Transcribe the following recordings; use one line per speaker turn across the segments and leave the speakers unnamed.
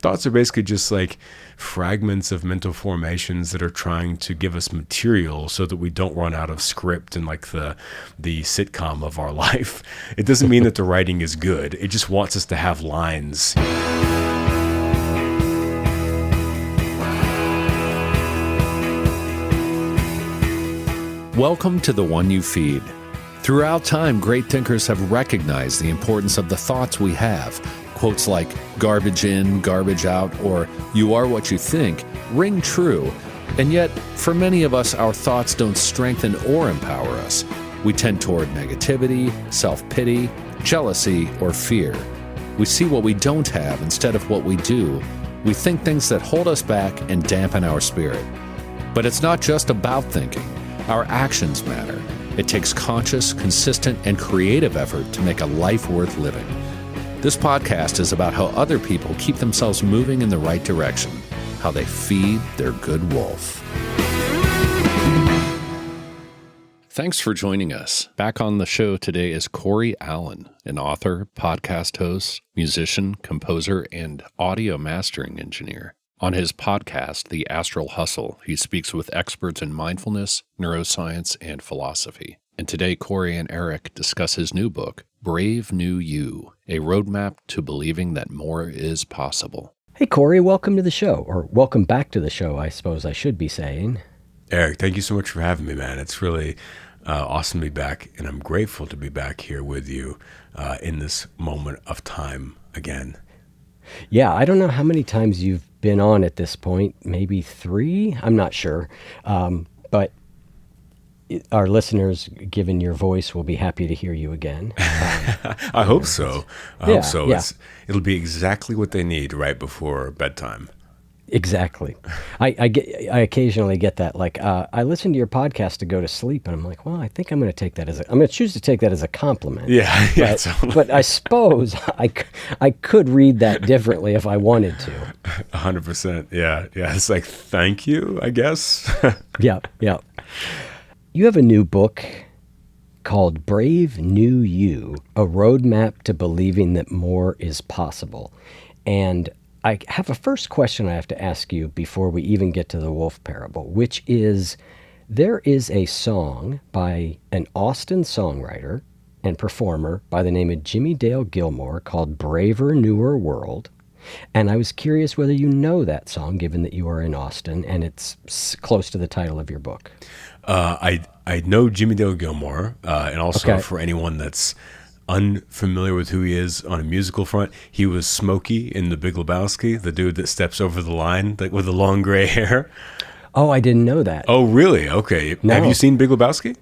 Thoughts are basically just like fragments of mental formations that are trying to give us material so that we don't run out of script in like the sitcom of our life. It doesn't mean that the writing is good. It just wants us to have lines.
Welcome to The One You Feed. Throughout time, great thinkers have recognized the importance of the thoughts we have. Quotes like garbage in, garbage out, or you are what you think ring true. And yet, for many of us, our thoughts don't strengthen or empower us. We tend toward negativity, self-pity, jealousy, or fear. We see what we don't have instead of what we do. We think things that hold us back and dampen our spirit. But it's not just about thinking. Our actions matter. It takes conscious, consistent, and creative effort to make a life worth living. This podcast is about how other people keep themselves moving in the right direction, how they feed their good wolf. Thanks for joining us. Back on the show today is Cory Allen, an author, podcast host, musician, composer, and audio mastering engineer. On his podcast, The Astral Hustle, he speaks with experts in mindfulness, neuroscience, and philosophy. And today, Cory and Eric discuss his new book, Brave New You, a roadmap to believing that more is possible.
Hey, Cory, welcome to the show, or welcome back to the show, I suppose I should be saying.
Eric, thank you so much for having me, man. It's really awesome to be back, and I'm grateful to be back here with you in this moment of time again.
Yeah, I don't know how many times you've been on at this point, maybe 3? I'm not sure. But our listeners, given your voice, will be happy to hear you again.
I hope so. I hope so.
Yeah.
It'll be exactly what they need right before bedtime.
Exactly. I occasionally get that. Like, I listen to your podcast to go to sleep, and I'm like, well, I think I'm going to choose to take that as a compliment.
Yeah.
Totally. But I suppose I could read that differently if I wanted to.
100%. Yeah. It's like, thank you, I guess.
Yeah. You have a new book called Brave New You, a roadmap to believing that more is possible. And I have a first question I have to ask you before we even get to the wolf parable, which is, there is a song by an Austin songwriter and performer by the name of Jimmy Dale Gilmore called Braver, Newer World. And I was curious whether you know that song, given that you are in Austin and it's close to the title of your book.
I know Jimmy Dale Gilmore, and also
Okay.
for anyone that's unfamiliar with who he is on a musical front, he was Smokey in The Big Lebowski, the dude that steps over the line with the long gray hair.
Oh, I didn't know that.
Oh, really? Okay.
No.
Have you seen Big Lebowski?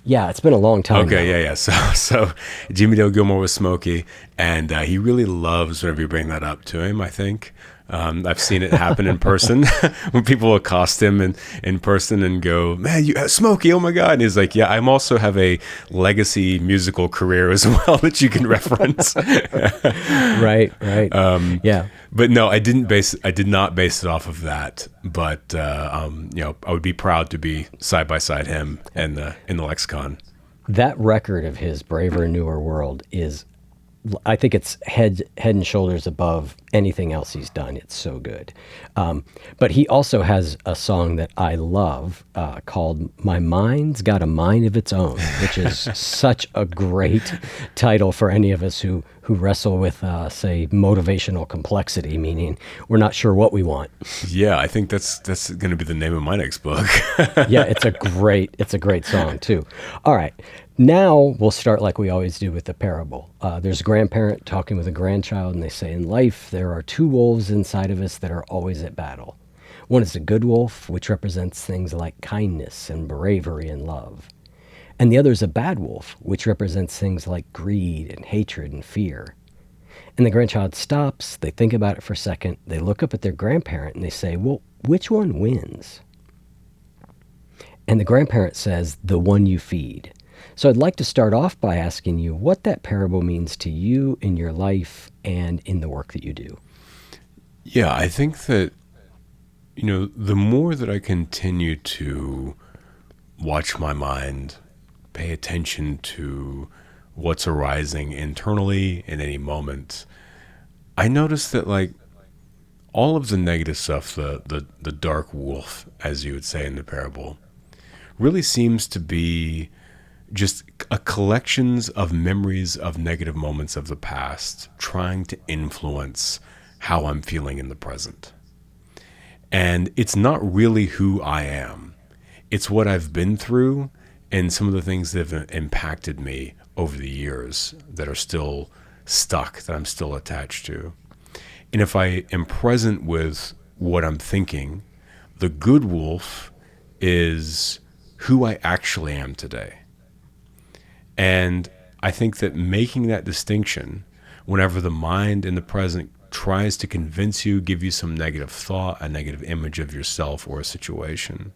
Yeah, it's been a long time
Okay,
now.
yeah. So Jimmy Dale Gilmore was Smokey, and he really loves whenever you bring that up to him, I think. I've seen it happen in person when people accost him in person and go, man, you Smokey, oh my God. And he's like, yeah, I'm also have a legacy musical career as well that you can reference.
Right. Yeah.
But no, I did not base it off of that. But I would be proud to be side by side him and in the lexicon.
That record of his, Braver, Newer World, is, I think it's head and shoulders above anything else he's done. It's so good. But he also has a song that I love called My Mind's Got a Mind of Its Own, which is such a great title for any of us who wrestle with, say, motivational complexity, meaning we're not sure what we want.
Yeah, I think that's going to be the name of my next book.
Yeah, it's a great song too. All right. Now we'll start like we always do with the parable. There's a grandparent talking with a grandchild, and they say, in life, there are 2 wolves inside of us that are always at battle. One is the good wolf, which represents things like kindness and bravery and love. And the other is a bad wolf, which represents things like greed and hatred and fear. And the grandchild stops, they think about it for a second, they look up at their grandparent and they say, well, which one wins? And the grandparent says, the one you feed. So I'd like to start off by asking you what that parable means to you in your life and in the work that you do.
Yeah, I think that, the more that I continue to watch my mind, pay attention to what's arising internally in any moment, I notice that, like, all of the negative stuff, the dark wolf, as you would say in the parable, really seems to be just a collections of memories of negative moments of the past trying to influence how I'm feeling in the present. And it's not really who I am. It's what I've been through and some of the things that have impacted me over the years that are still stuck, that I'm still attached to. And if I am present with what I'm thinking, the good wolf is who I actually am today. And I think that making that distinction, whenever the mind in the present tries to convince you, give you some negative thought, a negative image of yourself or a situation,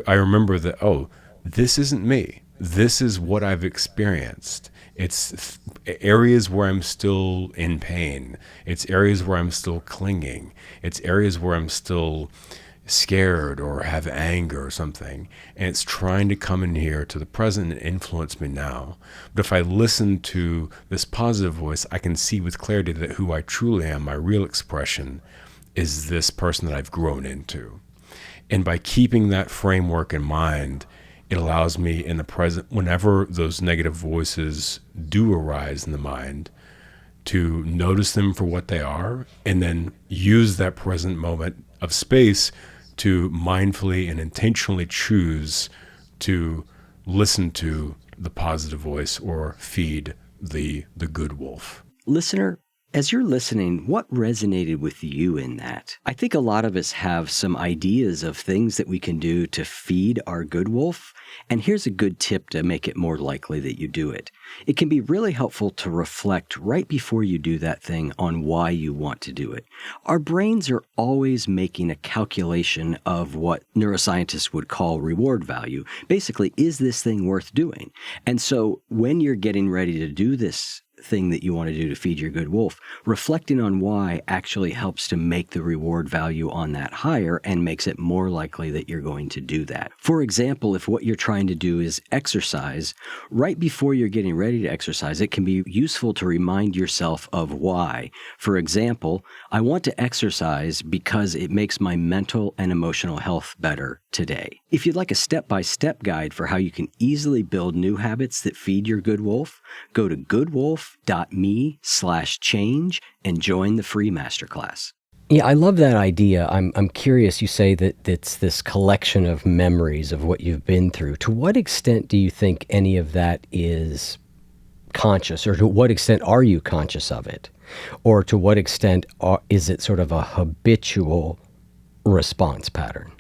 I remember that, oh, this isn't me. This is what I've experienced. It's areas where I'm still in pain. It's areas where I'm still clinging. It's areas where I'm still scared or have anger or something. And it's trying to come in here to the present and influence me now. But if I listen to this positive voice, I can see with clarity that who I truly am, my real expression, is this person that I've grown into. And by keeping that framework in mind, it allows me in the present, whenever those negative voices do arise in the mind, to notice them for what they are, and then use that present moment of space to mindfully and intentionally choose to listen to the positive voice or feed the good wolf.
Listener, as you're listening, what resonated with you in that? I think a lot of us have some ideas of things that we can do to feed our good wolf, and here's a good tip to make it more likely that you do it. It can be really helpful to reflect right before you do that thing on why you want to do it. Our brains are always making a calculation of what neuroscientists would call reward value. Basically, is this thing worth doing? And so when you're getting ready to do this thing that you want to do to feed your good wolf, reflecting on why actually helps to make the reward value on that higher and makes it more likely that you're going to do that. For example, if what you're trying to do is exercise, right before you're getting ready to exercise, it can be useful to remind yourself of why. For example, I want to exercise because it makes my mental and emotional health better today. If you'd like a step-by-step guide for how you can easily build new habits that feed your good wolf, go to goodwolf.me/change and join the free masterclass.
Yeah, I love that idea. I'm curious. You say that it's this collection of memories of what you've been through. To what extent do you think any of that is conscious, or to what extent are you conscious of it? Or to what extent is it sort of a habitual response pattern?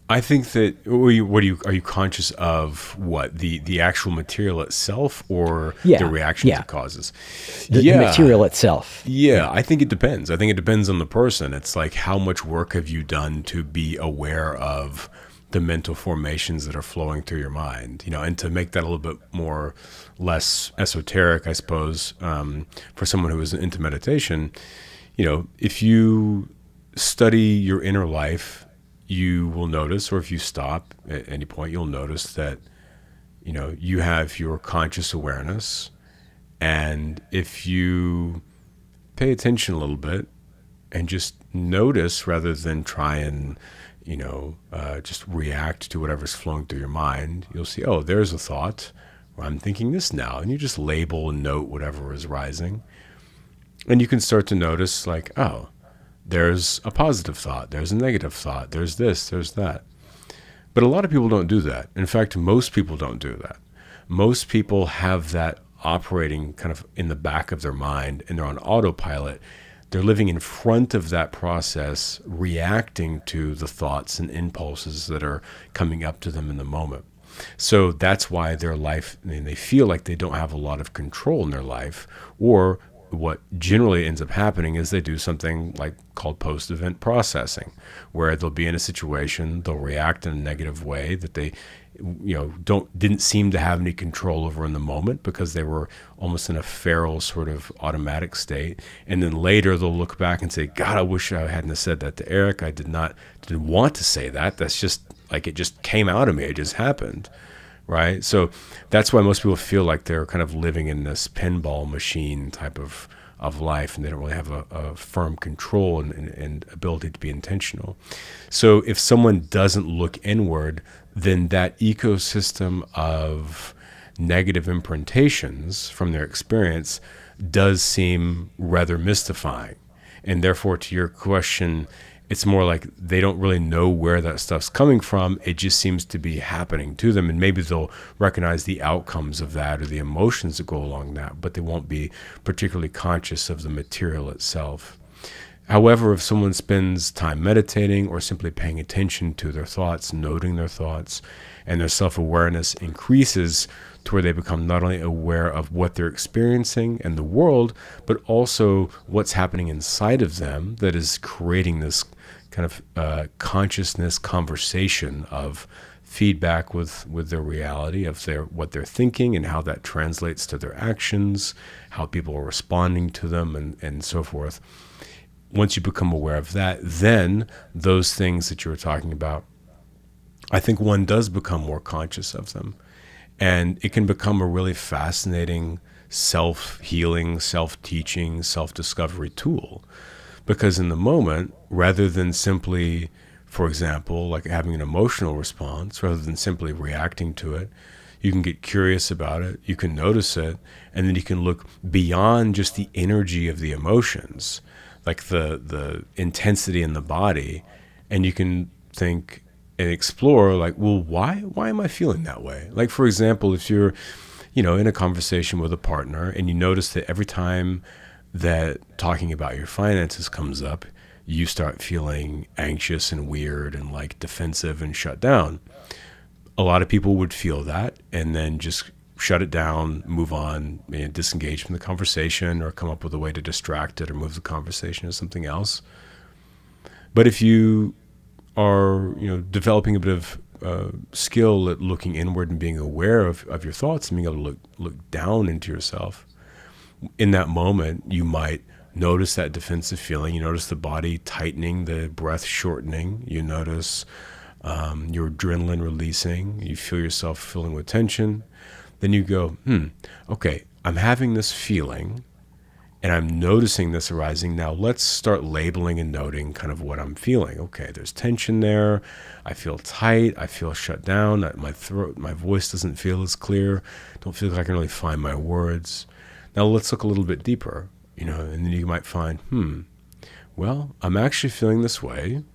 I think that, are you conscious of what, the actual material itself, or the reactions it causes?
The material itself.
Yeah, I think it depends. I think it depends on the person. It's like, how much work have you done to be aware of the mental formations that are flowing through your mind, and to make that a little bit less esoteric, I suppose, for someone who is into meditation, if you study your inner life, you will notice, or if you stop at any point, you'll notice that, you have your conscious awareness. And if you pay attention a little bit and just notice rather than try and, just react to whatever's flowing through your mind, you'll see, oh, there's a thought, or I'm thinking this now. And you just label and note whatever is rising. And you can start to notice, like, oh, there's a positive thought, there's a negative thought, there's this, there's that. But a lot of people don't do that. In fact, most people don't do that. Most people have that operating kind of in the back of their mind, and they're on autopilot. They're living in front of that process, reacting to the thoughts and impulses that are coming up to them in the moment. So that's why their life, they feel like they don't have a lot of control in their life, or what generally ends up happening is they do something called post-event processing, where they'll be in a situation, they'll react in a negative way that they didn't seem to have any control over in the moment, because they were almost in a feral sort of automatic state. And then later they'll look back and say, God, I wish I hadn't have said that to Eric. I didn't want to say that. That's just it just came out of me. It just happened. Right? So that's why most people feel like they're kind of living in this pinball machine type of of life, and they don't really have a firm control and ability to be intentional. So if someone doesn't look inward, then that ecosystem of negative imprintations from their experience does seem rather mystifying. And therefore, to your question, it's more like they don't really know where that stuff's coming from. It just seems to be happening to them. And maybe they'll recognize the outcomes of that or the emotions that go along that, but they won't be particularly conscious of the material itself. However, if someone spends time meditating or simply paying attention to their thoughts, noting their thoughts, and their self-awareness increases to where they become not only aware of what they're experiencing in the world, but also what's happening inside of them that is creating this kind of consciousness conversation of feedback with their reality, of what they're thinking and how that translates to their actions, how people are responding to them, and so forth. Once you become aware of that, then those things that you were talking about, I think one does become more conscious of them. And it can become a really fascinating self-healing, self-teaching, self-discovery tool. Because in the moment, rather than simply, for example, like having an emotional response, rather than simply reacting to it, you can get curious about it, you can notice it, and then you can look beyond just the energy of the emotions, like the intensity in the body, and you can think and explore, like, well, why am I feeling that way? Like, for example, if you're, in a conversation with a partner and you notice that every time that talking about your finances comes up, you start feeling anxious and weird and like defensive and shut down. A lot of people would feel that and then just shut it down, move on, disengage from the conversation, or come up with a way to distract it or move the conversation to something else. But if you are, developing a bit of skill at looking inward and being aware of your thoughts and being able to look down into yourself, in that moment, you might notice that defensive feeling. You notice the body tightening, the breath shortening. You notice your adrenaline releasing. You feel yourself filling with tension. Then you go, okay, I'm having this feeling and I'm noticing this arising. Now let's start labeling and noting kind of what I'm feeling. Okay, there's tension there. I feel tight. I feel shut down. My throat, my voice doesn't feel as clear. Don't feel like I can really find my words. Now let's look a little bit deeper, and then you might find, well, I'm actually feeling this way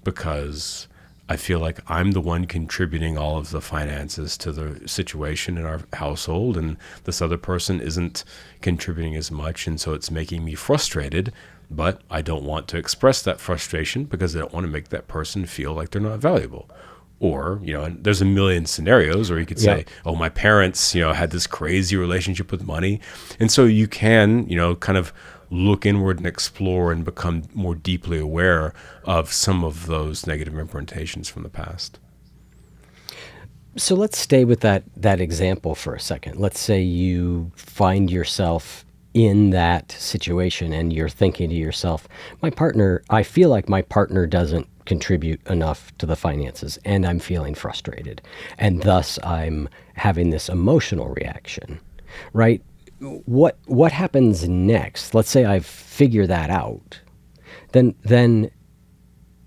because I feel like I'm the one contributing all of the finances to the situation in our household, and this other person isn't contributing as much, and so it's making me frustrated, but I don't want to express that frustration because I don't want to make that person feel like they're not valuable. Or, and there's a million scenarios, or you could say, oh, my parents, had this crazy relationship with money. And so you can, kind of look inward and explore and become more deeply aware of some of those negative imprintations from the past.
So let's stay with that example for a second. Let's say you find yourself in that situation and you're thinking to yourself, I feel like my partner doesn't contribute enough to the finances and I'm feeling frustrated. And thus I'm having this emotional reaction, right? What happens next? Let's say I figure that out. Then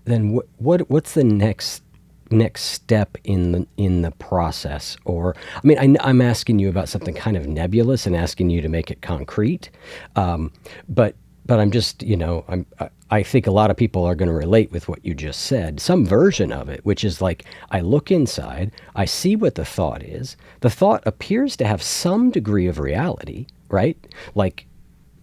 what's the next step in the process? Or I'm asking you about something kind of nebulous and asking you to make it concrete. But I'm just, I think a lot of people are going to relate with what you just said, some version of it, which is like, I look inside, I see what the thought is. The thought appears to have some degree of reality, right? Like,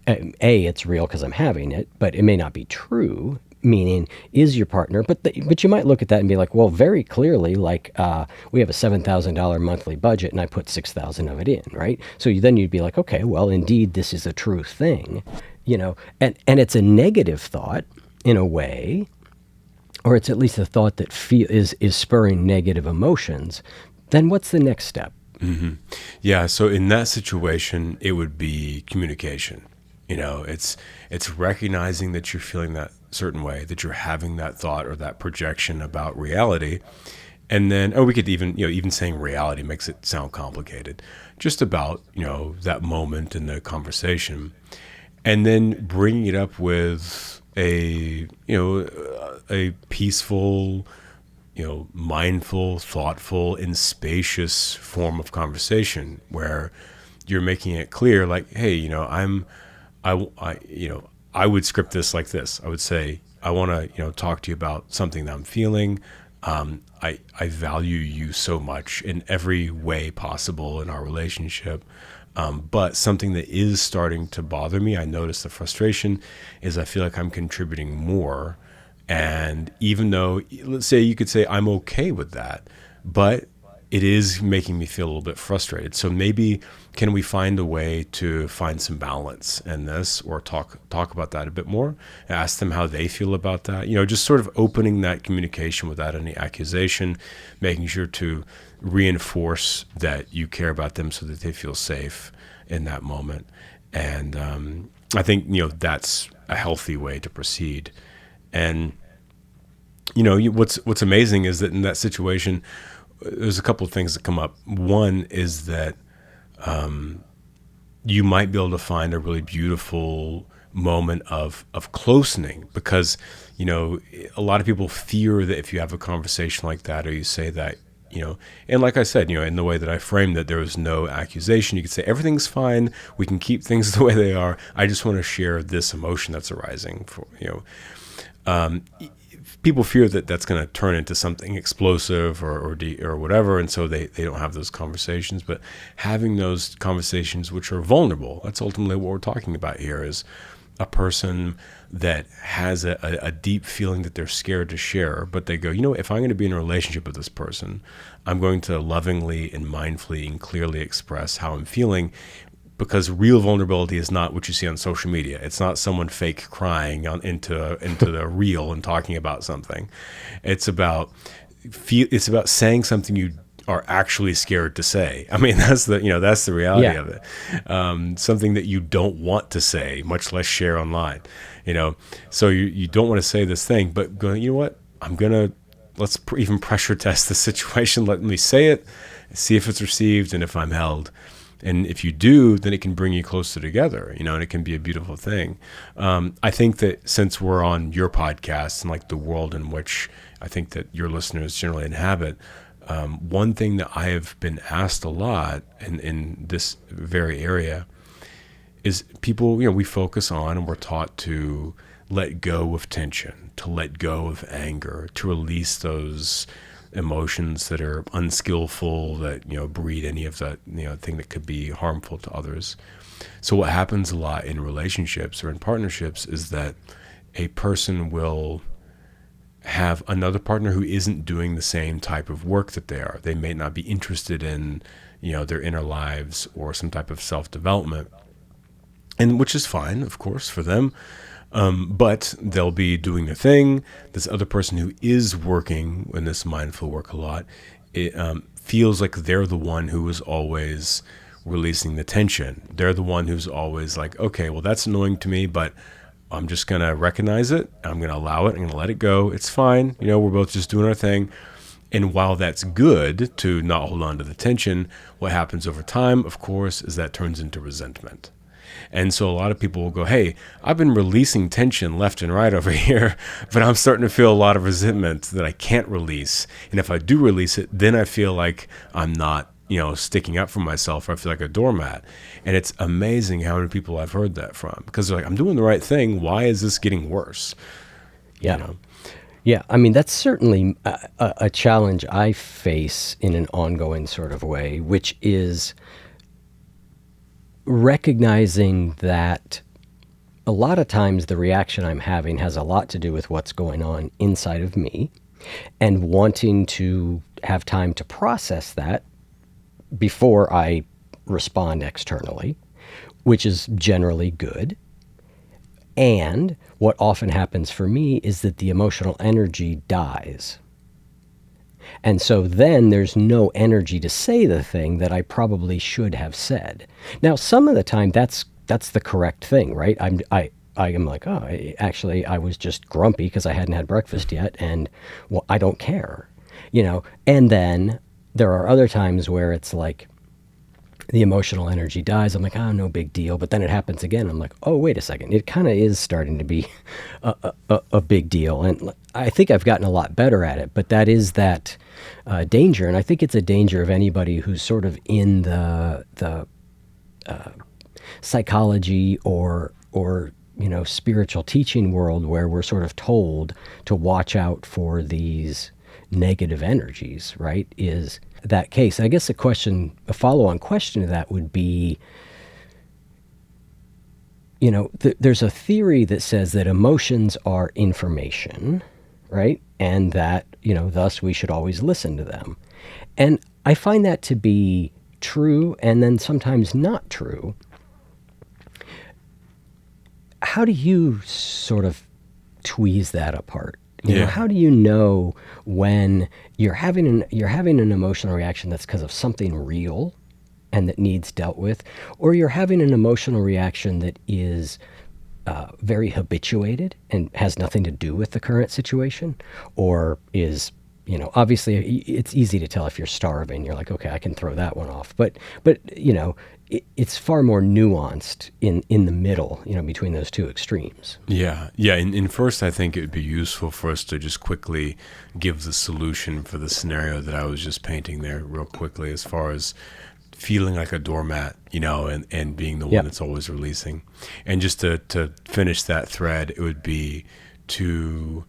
it's real because I'm having it, but it may not be true, meaning is your partner, but you might look at that and be like, well, very clearly, like, we have a $7,000 monthly budget and I put 6,000 of it in, right? So then you'd be like, okay, well, indeed, this is a true thing. And it's a negative thought in a way, or it's at least a thought that is spurring negative emotions. Then what's the next step?
Mm-hmm. Yeah. So in that situation, it would be communication. It's recognizing that you're feeling that certain way, that you're having that thought or that projection about reality. And then, we could even saying reality makes it sound complicated, just about, that moment in the conversation. and then bringing it up with a peaceful, mindful, thoughtful, and spacious form of conversation where you're making it clear, like, hey, I would script this like this. I would say, I want to, talk to you about something that I'm feeling. I value you so much in every way possible in our relationship. But something that is starting to bother me, I notice the frustration, is I feel like I'm contributing more. And even though, let's say you could say I'm okay with that, but it is making me feel a little bit frustrated. So maybe can we find a way to find some balance in this, or talk about that a bit more, ask them how they feel about that, just sort of opening that communication without any accusation, making sure to reinforce that you care about them so that they feel safe in that moment. And I think, that's a healthy way to proceed. And, what's amazing is that in that situation, there's a couple of things that come up. One is that you might be able to find a really beautiful moment of closening, because, a lot of people fear that if you have a conversation like that, or you say that, and like I said, in the way that I framed that, there was no accusation. You could say everything's fine. We can keep things the way they are. I just want to share this emotion that's arising for, people fear that that's going to turn into something explosive or whatever, and so they don't have those conversations. But having those conversations which are vulnerable, that's ultimately what we're talking about here, is a person that has a deep feeling that they're scared to share, but they go, if I'm going to be in a relationship with this person, I'm going to lovingly and mindfully and clearly express how I'm feeling. Because real vulnerability is not what you see on social media. It's not someone fake crying into the reel and talking about something. It's about saying something you are actually scared to say. I mean, that's the reality of it. Something that you don't want to say, much less share online. So you don't want to say this thing, but go, what? Let's even pressure test the situation. Let me say it, see if it's received, and if I'm held. And if you do, then it can bring you closer together, and it can be a beautiful thing. I think that since we're on your podcast and like the world in which I think that your listeners generally inhabit, one thing that I have been asked a lot in this very area is people, we focus on and we're taught to let go of tension, to let go of anger, to release those emotions that are unskillful, that breed any of that thing that could be harmful to others. So what happens a lot in relationships or in partnerships is that a person will have another partner who isn't doing the same type of work that they are. They may not be interested in their inner lives or some type of self-development, and which is fine, of course, for them. But they'll be doing their thing. This other person who is working in this mindful work a lot, it feels like they're the one who is always releasing the tension. They're the one who's always like, okay, well, that's annoying to me, but I'm just going to recognize it. I'm going to allow it. I'm going to let it go. It's fine. We're both just doing our thing. And while that's good to not hold on to the tension, what happens over time, of course, is that turns into resentment. And so a lot of people will go, hey, I've been releasing tension left and right over here, but I'm starting to feel a lot of resentment that I can't release. And if I do release it, then I feel like I'm not, sticking up for myself, or I feel like a doormat. And it's amazing how many people I've heard that from, because they're like, I'm doing the right thing. Why is this getting worse?
Yeah. Yeah, I mean, that's certainly a challenge I face in an ongoing sort of way, which is recognizing that a lot of times the reaction I'm having has a lot to do with what's going on inside of me, and wanting to have time to process that before I respond externally, which is generally good. And what often happens for me is that the emotional energy dies. And so then there's no energy to say the thing that I probably should have said. Now, some of the time that's the correct thing, right? I am like, actually, I was just grumpy because I hadn't had breakfast yet, and well, I don't care, And then there are other times where it's like, the emotional energy dies. I'm like, oh, no big deal. But then it happens again. I'm like, oh, wait a second. It kind of is starting to be a big deal. And I think I've gotten a lot better at it. But that is that danger. And I think it's a danger of anybody who's sort of in the psychology or spiritual teaching world, where we're sort of told to watch out for these negative energies, right? Is that case? I guess a follow-on question to that would be, there's a theory that says that emotions are information, right? And that, thus we should always listen to them. And I find that to be true and then sometimes not true. How do you sort of tweeze that apart? How do you know when you're having an emotional reaction that's because of something real and that needs dealt with, or you're having an emotional reaction that is very habituated and has nothing to do with the current situation, or is, obviously it's easy to tell if you're starving. You're like, okay, I can throw that one off. But it's far more nuanced in the middle, between those two extremes.
Yeah. And first, I think it would be useful for us to just quickly give the solution for the scenario that I was just painting there real quickly, as far as feeling like a doormat, and being the one that's always releasing. And just to finish that thread, it would be to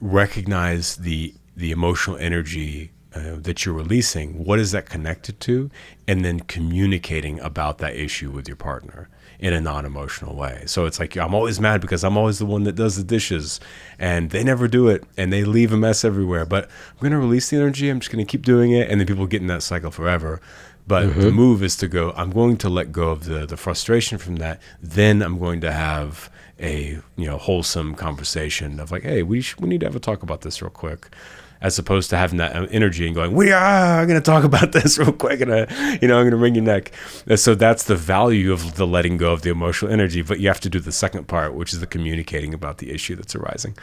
recognize the emotional energy that you're releasing. What is that connected to? And then communicating about that issue with your partner in a non-emotional way. So it's like, I'm always mad because I'm always the one that does the dishes and they never do it and they leave a mess everywhere. But I'm going to release the energy. I'm just going to keep doing it. And then people get in that cycle forever. But the move is to go, I'm going to let go of the frustration from that. Then I'm going to have a wholesome conversation of like, hey, we need to have a talk about this real quick. As opposed to having that energy and going, we are going to talk about this real quick, and I'm going to wring your neck. And so that's the value of the letting go of the emotional energy. But you have to do the second part, which is the communicating about the issue that's arising.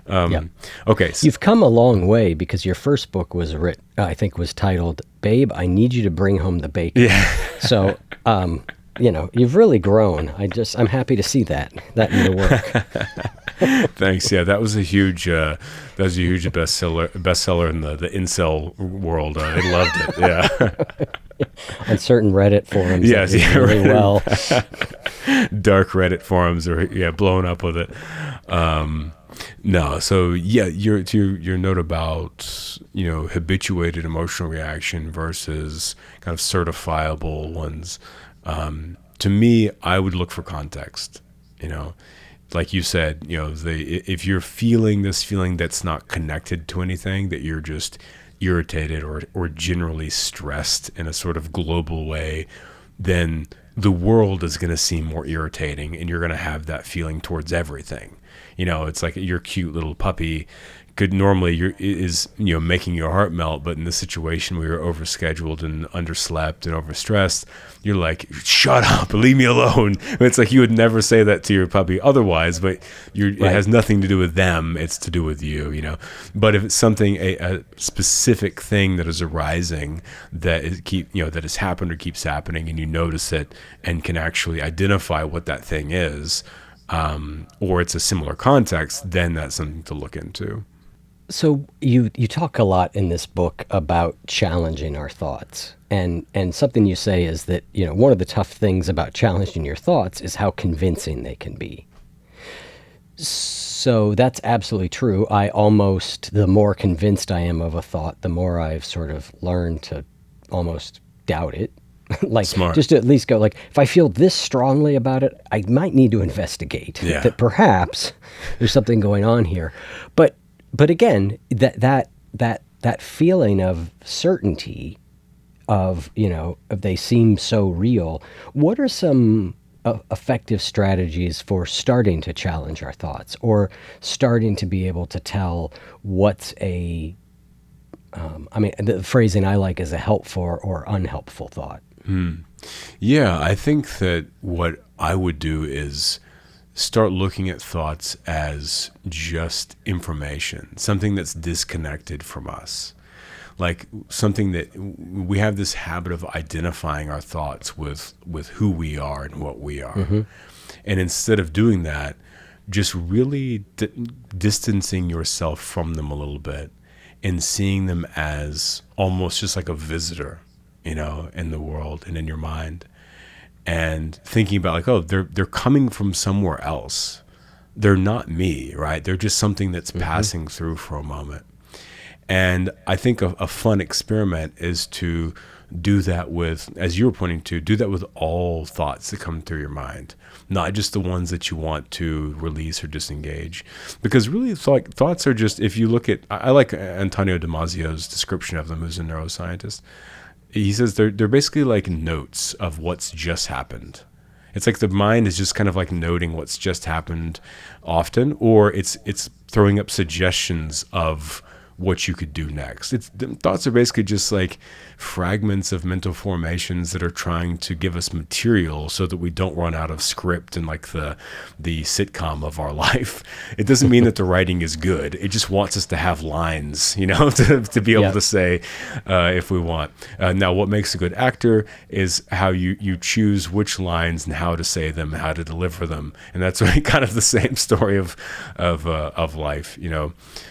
Okay, so
you've come a long way, because your first book was was titled "Babe, I Need You to Bring Home the Bacon." Yeah. So, you've really grown. I'm happy to see that in your work.
Thanks. Yeah, that was a huge bestseller in the incel world. They loved it. Yeah.
On certain Reddit forums.
Yes,
really well.
Dark Reddit forums are blown up with it. No, so your note about habituated emotional reaction versus kind of certifiable ones. To me, I would look for context. Like you said, if you're feeling this feeling that's not connected to anything, that you're just irritated or generally stressed in a sort of global way, then the world is going to seem more irritating, and you're going to have that feeling towards everything. It's like your cute little puppy could normally making your heart melt, but in this situation where you're overscheduled and underslept and overstressed, you're like, shut up, leave me alone. It's like you would never say that to your puppy otherwise, but it has nothing to do with them, it's to do with you. But if it's something, a specific thing that is arising that has happened or keeps happening, and you notice it and can actually identify what that thing is, or it's a similar context, then that's something to look into.
So you talk a lot in this book about challenging our thoughts, and something you say is that one of the tough things about challenging your thoughts is how convincing they can be. So that's absolutely true. The more convinced I am of a thought, the more I've sort of learned to almost doubt it. Like,
smart.
Just to at least go, like, if I feel this strongly about it, I might need to investigate that perhaps there's something going on here. But again, that feeling of certainty, of they seem so real. What are some effective strategies for starting to challenge our thoughts, or starting to be able to tell what's the phrasing I like is a helpful or unhelpful thought?
Yeah, I think that what I would do is start looking at thoughts as just information, something that's disconnected from us. like something that we have this habit of identifying our thoughts with who we are and what we are. And instead of doing that, just really distancing yourself from them a little bit and seeing them as almost just like a visitor, in the world and in your mind, and thinking about like, oh, they're coming from somewhere else. They're not me, right? They're just something that's passing through for a moment. And I think a fun experiment is to do that with, as you were pointing to, do that with all thoughts that come through your mind, not just the ones that you want to release or disengage. Because really, thoughts are just, if you look at, I like Antonio Damasio's description of them, who's a neuroscientist. He says they're basically like notes of what's just happened. It's like the mind is just kind of like noting what's just happened often, or it's throwing up suggestions of what you could do next. Thoughts are basically just like fragments of mental formations that are trying to give us material so that we don't run out of script and like the sitcom of our life. It doesn't mean that the writing is good. It just wants us to have lines, to be able to say if we want. Now, what makes a good actor is how you choose which lines and how to say them, how to deliver them, and that's really kind of the same story of life,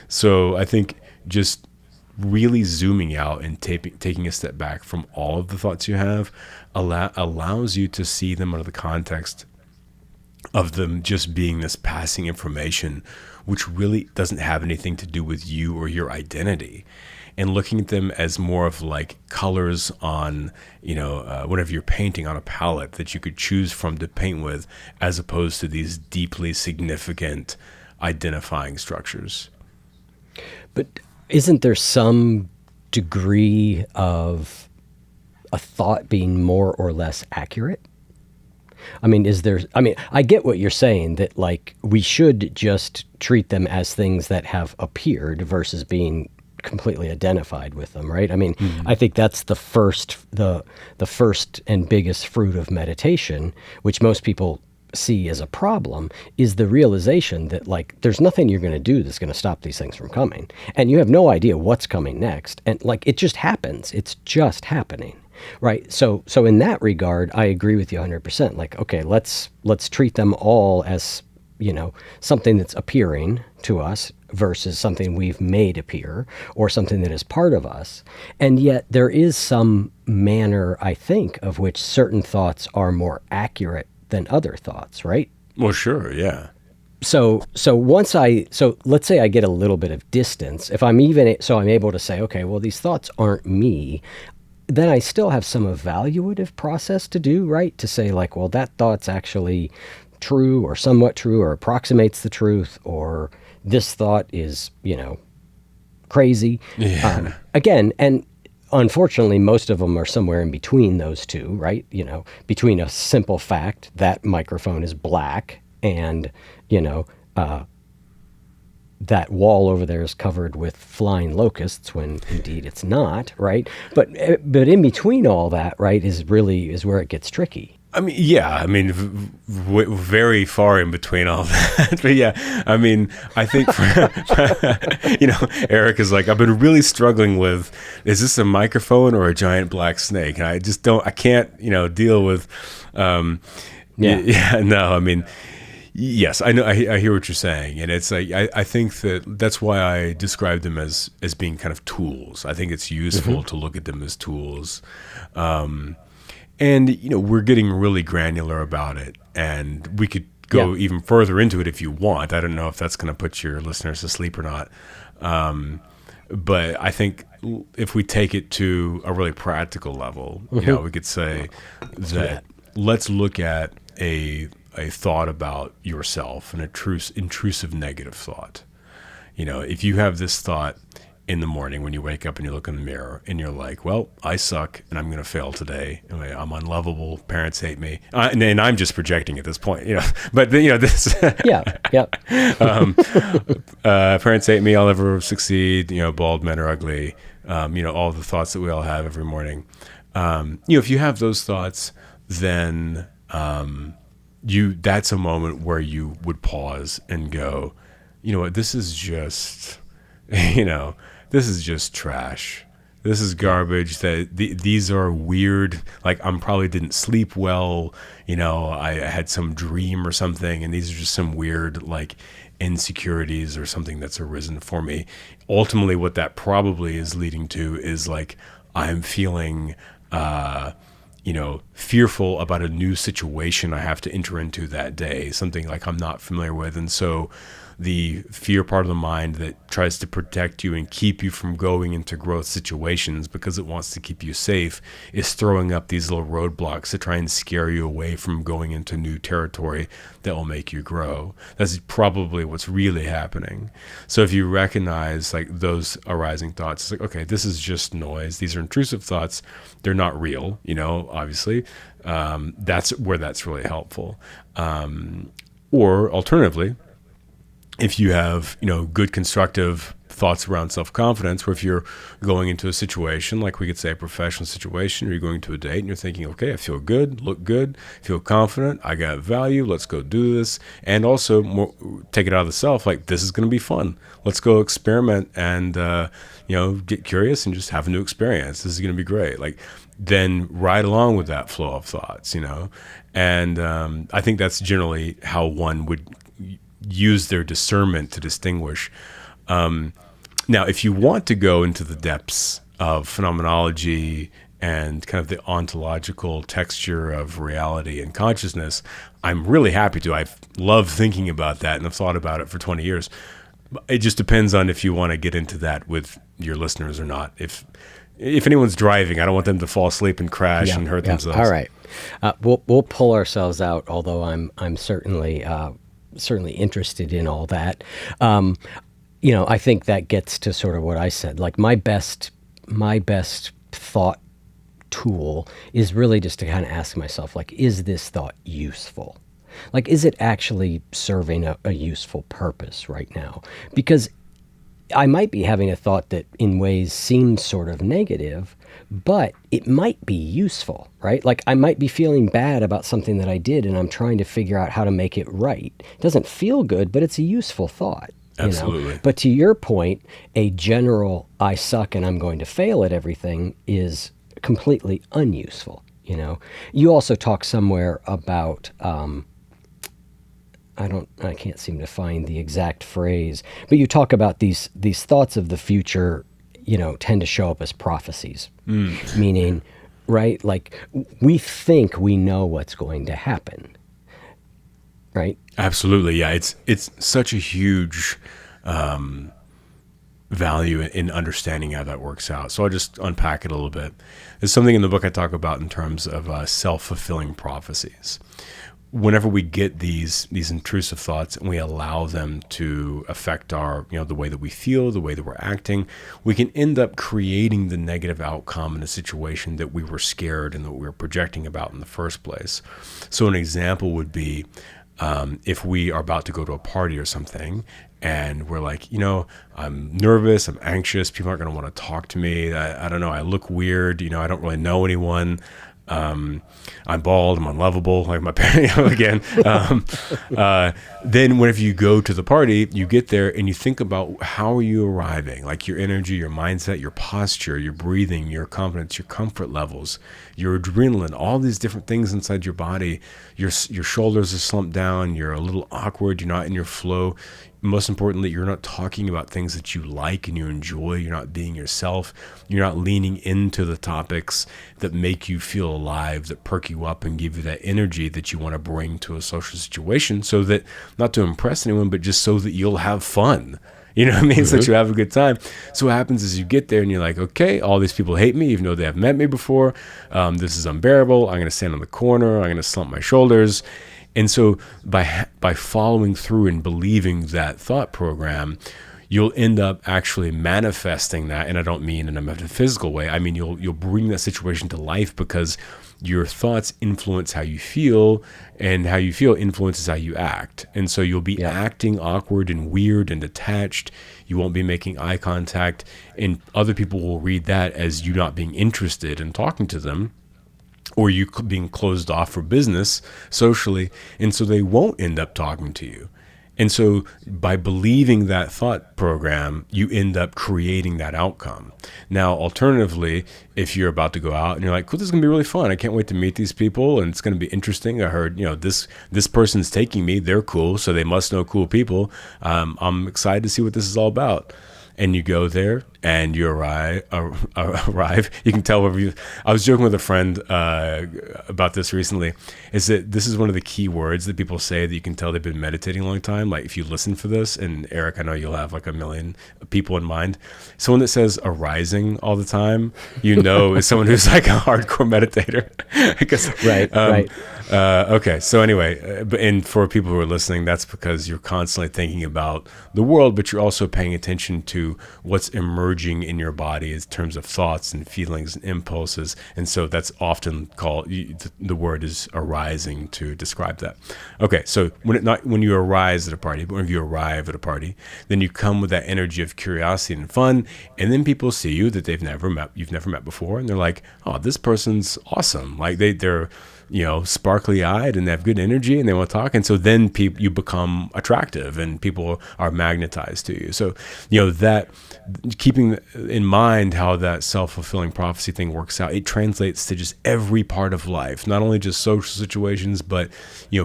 So I think just really zooming out and taking a step back from all of the thoughts you have allows you to see them under the context of them just being this passing information, which really doesn't have anything to do with you or your identity. And looking at them as more of like colors on, whatever you're painting on a palette that you could choose from to paint with, as opposed to these deeply significant identifying structures.
But isn't there some degree of a thought being more or less accurate? I mean, I get what you're saying, that like we should just treat them as things that have appeared versus being completely identified with them, right? I mean, I think that's the first and biggest fruit of meditation, which most people see as a problem, is the realization that like there's nothing you're going to do that's going to stop these things from coming, and you have no idea what's coming next, and like it just happens. It's just happening, right? So in that regard, I agree with you 100%. Like, okay, let's treat them all as something that's appearing to us versus something we've made appear or something that is part of us. And yet there is some manner, I think, of which certain thoughts are more accurate than other thoughts, right?
Well, sure, yeah.
So let's say I get a little bit of distance. If I'm able to say, okay, well, these thoughts aren't me, then I still have some evaluative process to do, right? To say like, well, that thought's actually true or somewhat true or approximates the truth, or this thought is, crazy.
Yeah.
Again, and unfortunately, most of them are somewhere in between those two, right? Between a simple fact that microphone is black and, that wall over there is covered with flying locusts when indeed it's not, right? But in between all that, right, is where it gets tricky.
I mean, yeah, very far in between all that. But yeah, I mean, I think, Eric is like, I've been really struggling with, is this a microphone or a giant black snake? And I can't, deal with, yes, I know, I hear what you're saying. And it's like, I think that's why I describe them as being kind of tools. I think it's useful to look at them as tools. And, we're getting really granular about it, and we could go even further into it if you want. I don't know if that's going to put your listeners to sleep or not. But I think if we take it to a really practical level, we could say that let's look at a thought about yourself, an intrusive negative thought. If you have this thought in the morning when you wake up and you look in the mirror and you're like, well, I suck and I'm going to fail today. I'm unlovable. Parents hate me. And I'm just projecting at this point, but this, parents hate me. I'll never succeed. Bald men are ugly. All the thoughts that we all have every morning. If you have those thoughts, then, that's a moment where you would pause and go, you know what, this is just, this is just trash. This is garbage. These are weird. Like, I'm probably didn't sleep well. I had some dream or something, and these are just some weird, like, insecurities or something that's arisen for me. Ultimately, what that probably is leading to is, like, I'm feeling, fearful about a new situation I have to enter into that day, something like I'm not familiar with. And so the fear part of the mind that tries to protect you and keep you from going into growth situations because it wants to keep you safe is throwing up these little roadblocks to try and scare you away from going into new territory that will make you grow. That's probably what's really happening. So if you recognize, like, those arising thoughts, it's like, okay, this is just noise. These are intrusive thoughts. They're not real, obviously. That's where that's really helpful. Or alternatively, if you have, good constructive thoughts around self-confidence, where if you're going into a situation, like we could say a professional situation, or you're going to a date and you're thinking, okay, I feel good, look good, feel confident, I got value, let's go do this. And also take it out of the self, like, this is going to be fun. Let's go experiment and, get curious and just have a new experience. This is going to be great. Like, then ride along with that flow of thoughts, And I think that's generally how one would use their discernment to distinguish. Now, if you want to go into the depths of phenomenology and kind of the ontological texture of reality and consciousness, I'm really happy to. I love thinking about that, and I've thought about it for 20 years. It just depends on if you want to get into that with your listeners or not. If anyone's driving, I don't want them to fall asleep and crash and hurt themselves.
All right. We'll pull ourselves out, although I'm certainly interested in all that. I think that gets to sort of what I said. Like, my best thought tool is really just to kind of ask myself, like, is this thought useful? Like, is it actually serving a useful purpose right now? Because I might be having a thought that in ways seems sort of negative, but it might be useful, right? Like, I might be feeling bad about something that I did, and I'm trying to figure out how to make it right. It doesn't feel good, but it's a useful thought.
Absolutely.
But to your point, a general, I suck and I'm going to fail at everything is completely unuseful. You also talk somewhere about, I can't seem to find the exact phrase, but you talk about these thoughts of the future, tend to show up as prophecies, meaning, right? Like, we think we know what's going to happen, right?
Absolutely. Yeah. It's such a huge, value in understanding how that works out. So I'll just unpack it a little bit. There's something in the book I talk about in terms of self-fulfilling prophecies. Whenever we get these intrusive thoughts and we allow them to affect our, the way that we feel, the way that we're acting, we can end up creating the negative outcome in a situation that we were scared and that we were projecting about in the first place. So an example would be, if we are about to go to a party or something and we're like, I'm nervous, I'm anxious, people aren't going to want to talk to me. I don't know, I look weird, I don't really know anyone. I'm bald, I'm unlovable, like my parents, again. Then whenever you go to the party, you get there and you think about how are you arriving, like your energy, your mindset, your posture, your breathing, your confidence, your comfort levels, your adrenaline, all these different things inside your body. Your shoulders are slumped down, you're a little awkward, you're not in your flow. Most importantly, you're not talking about things that you like and you enjoy. You're not being yourself. You're not leaning into the topics that make you feel alive, that perk you up and give you that energy that you want to bring to a social situation, so that, not to impress anyone, but just so that you'll have fun. You know what I mean? So that you have a good time. So what happens is you get there and you're like, okay, all these people hate me, even though they have met me before. This is unbearable. I'm going to stand on the corner. I'm going to slump my shoulders. And so by following through and believing that thought program, you'll end up actually manifesting that. And I don't mean in a metaphysical way. I mean, you'll bring that situation to life, because your thoughts influence how you feel, and how you feel influences how you act. And so you'll be acting awkward and weird and detached. You won't be making eye contact, and other people will read that as you not being interested in talking to them, or you being closed off for business socially, and so they won't end up talking to you. And so by believing that thought program, you end up creating that outcome. Now, alternatively, if you're about to go out and you're like, cool, this is gonna be really fun. I can't wait to meet these people and it's gonna be interesting. I heard, this person's taking me, they're cool, so they must know cool people. I'm excited to see what this is all about. And you go there and you arrive. You can tell wherever you. I was joking with a friend about this recently. Is that this is one of the key words that people say that you can tell they've been meditating a long time. Like if you listen for this, and Eric, I know you'll have like a million people in mind. Someone that says arising all the time, is someone who's like a hardcore meditator.
Right.
Okay. So anyway, and for people who are listening, that's because you're constantly thinking about the world, but you're also paying attention to what's emerging in your body in terms of thoughts and feelings and impulses. And so that's often called, the word is arising to describe that. Okay. So when you arise at a party, but when you arrive at a party, then you come with that energy of curiosity and fun. And then people see you that you've never met before. And they're like, oh, this person's awesome. Like they're sparkly eyed and they have good energy and they want to talk. And so then you become attractive and people are magnetized to you. So, that keeping in mind how that self-fulfilling prophecy thing works out, it translates to just every part of life, not only just social situations, but,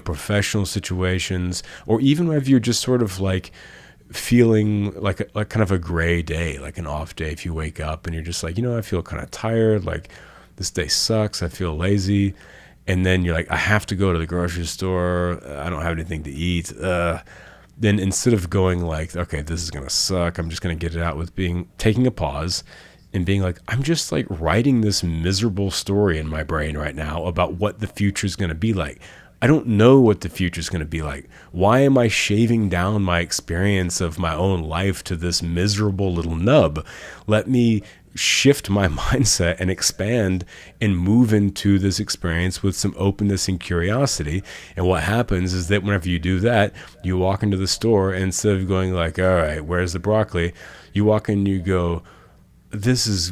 professional situations, or even if you're just sort of like feeling like kind of a gray day, like an off day. If you wake up and you're just like, I feel kind of tired, like this day sucks, I feel lazy. And then you're like, I have to go to the grocery store. I don't have anything to eat. Then instead of going like, okay, this is going to suck, I'm just going to get it out with taking a pause and being like, I'm just like writing this miserable story in my brain right now about what the future is going to be like. I don't know what the future is going to be like. Why am I shaving down my experience of my own life to this miserable little nub? Let me shift my mindset and expand and move into this experience with some openness and curiosity. And what happens is that whenever you do that, you walk into the store, and instead of going like, all right, where's the broccoli? You walk in and you go, this is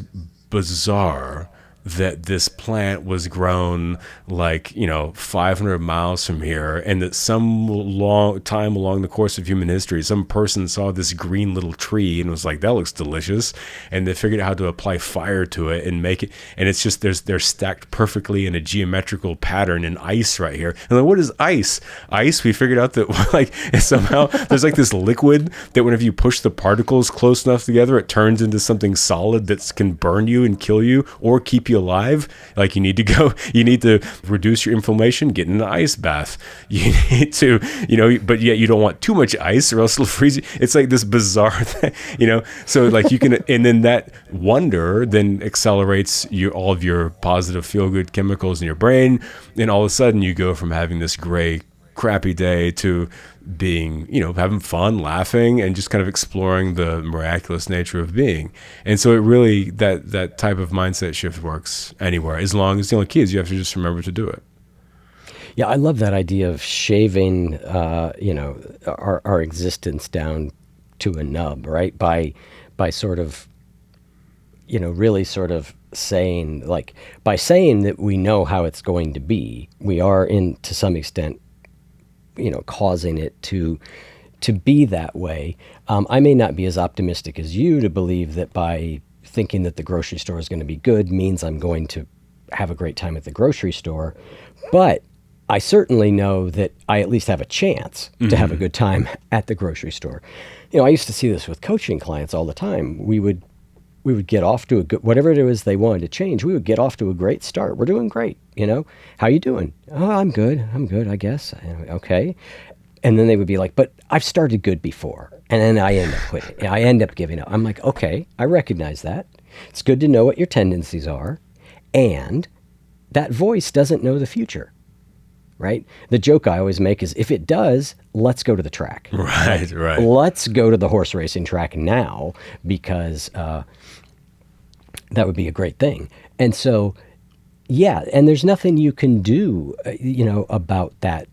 bizarre that this plant was grown like 500 miles from here, and that some long time along the course of human history, some person saw this green little tree and was like, that looks delicious, and they figured out how to apply fire to it and make it, and it's just they're stacked perfectly in a geometrical pattern in ice right here. And like, what is ice? We figured out that like somehow there's like this liquid that whenever you push the particles close enough together, it turns into something solid that can burn you and kill you or keep you alive. Like you need to reduce your inflammation, get in an ice bath. You need to, but yet you don't want too much ice or else it'll freeze you. It's like this bizarre thing, so like you can, and then that wonder then accelerates all of your positive feel-good chemicals in your brain. And all of a sudden you go from having this gray, crappy day to being, having fun, laughing, and just kind of exploring the miraculous nature of being. And so it really, that type of mindset shift works anywhere, as long as the only key is you have to just remember to do it.
Yeah, I love that idea of shaving, our existence down to a nub, right? By sort of, really sort of saying, like, by saying that we know how it's going to be, we are to some extent, causing it to be that way. I may not be as optimistic as you to believe that by thinking that the grocery store is going to be good means I'm going to have a great time at the grocery store. But I certainly know that I at least have a chance to have a good time at the grocery store. I used to see this with coaching clients all the time. We would get off to a good, whatever it was they wanted to change, we would get off to a great start. We're doing great. How you doing? Oh, I'm good, I guess. Okay. And then they would be like, but I've started good before. And then I end up quitting. I end up giving up. I'm like, okay, I recognize that. It's good to know what your tendencies are. And that voice doesn't know the future, right? The joke I always make is, if it does, let's go to the track.
Right.
Let's go to the horse racing track now, because that would be a great thing. And so, yeah, and there's nothing you can do, about that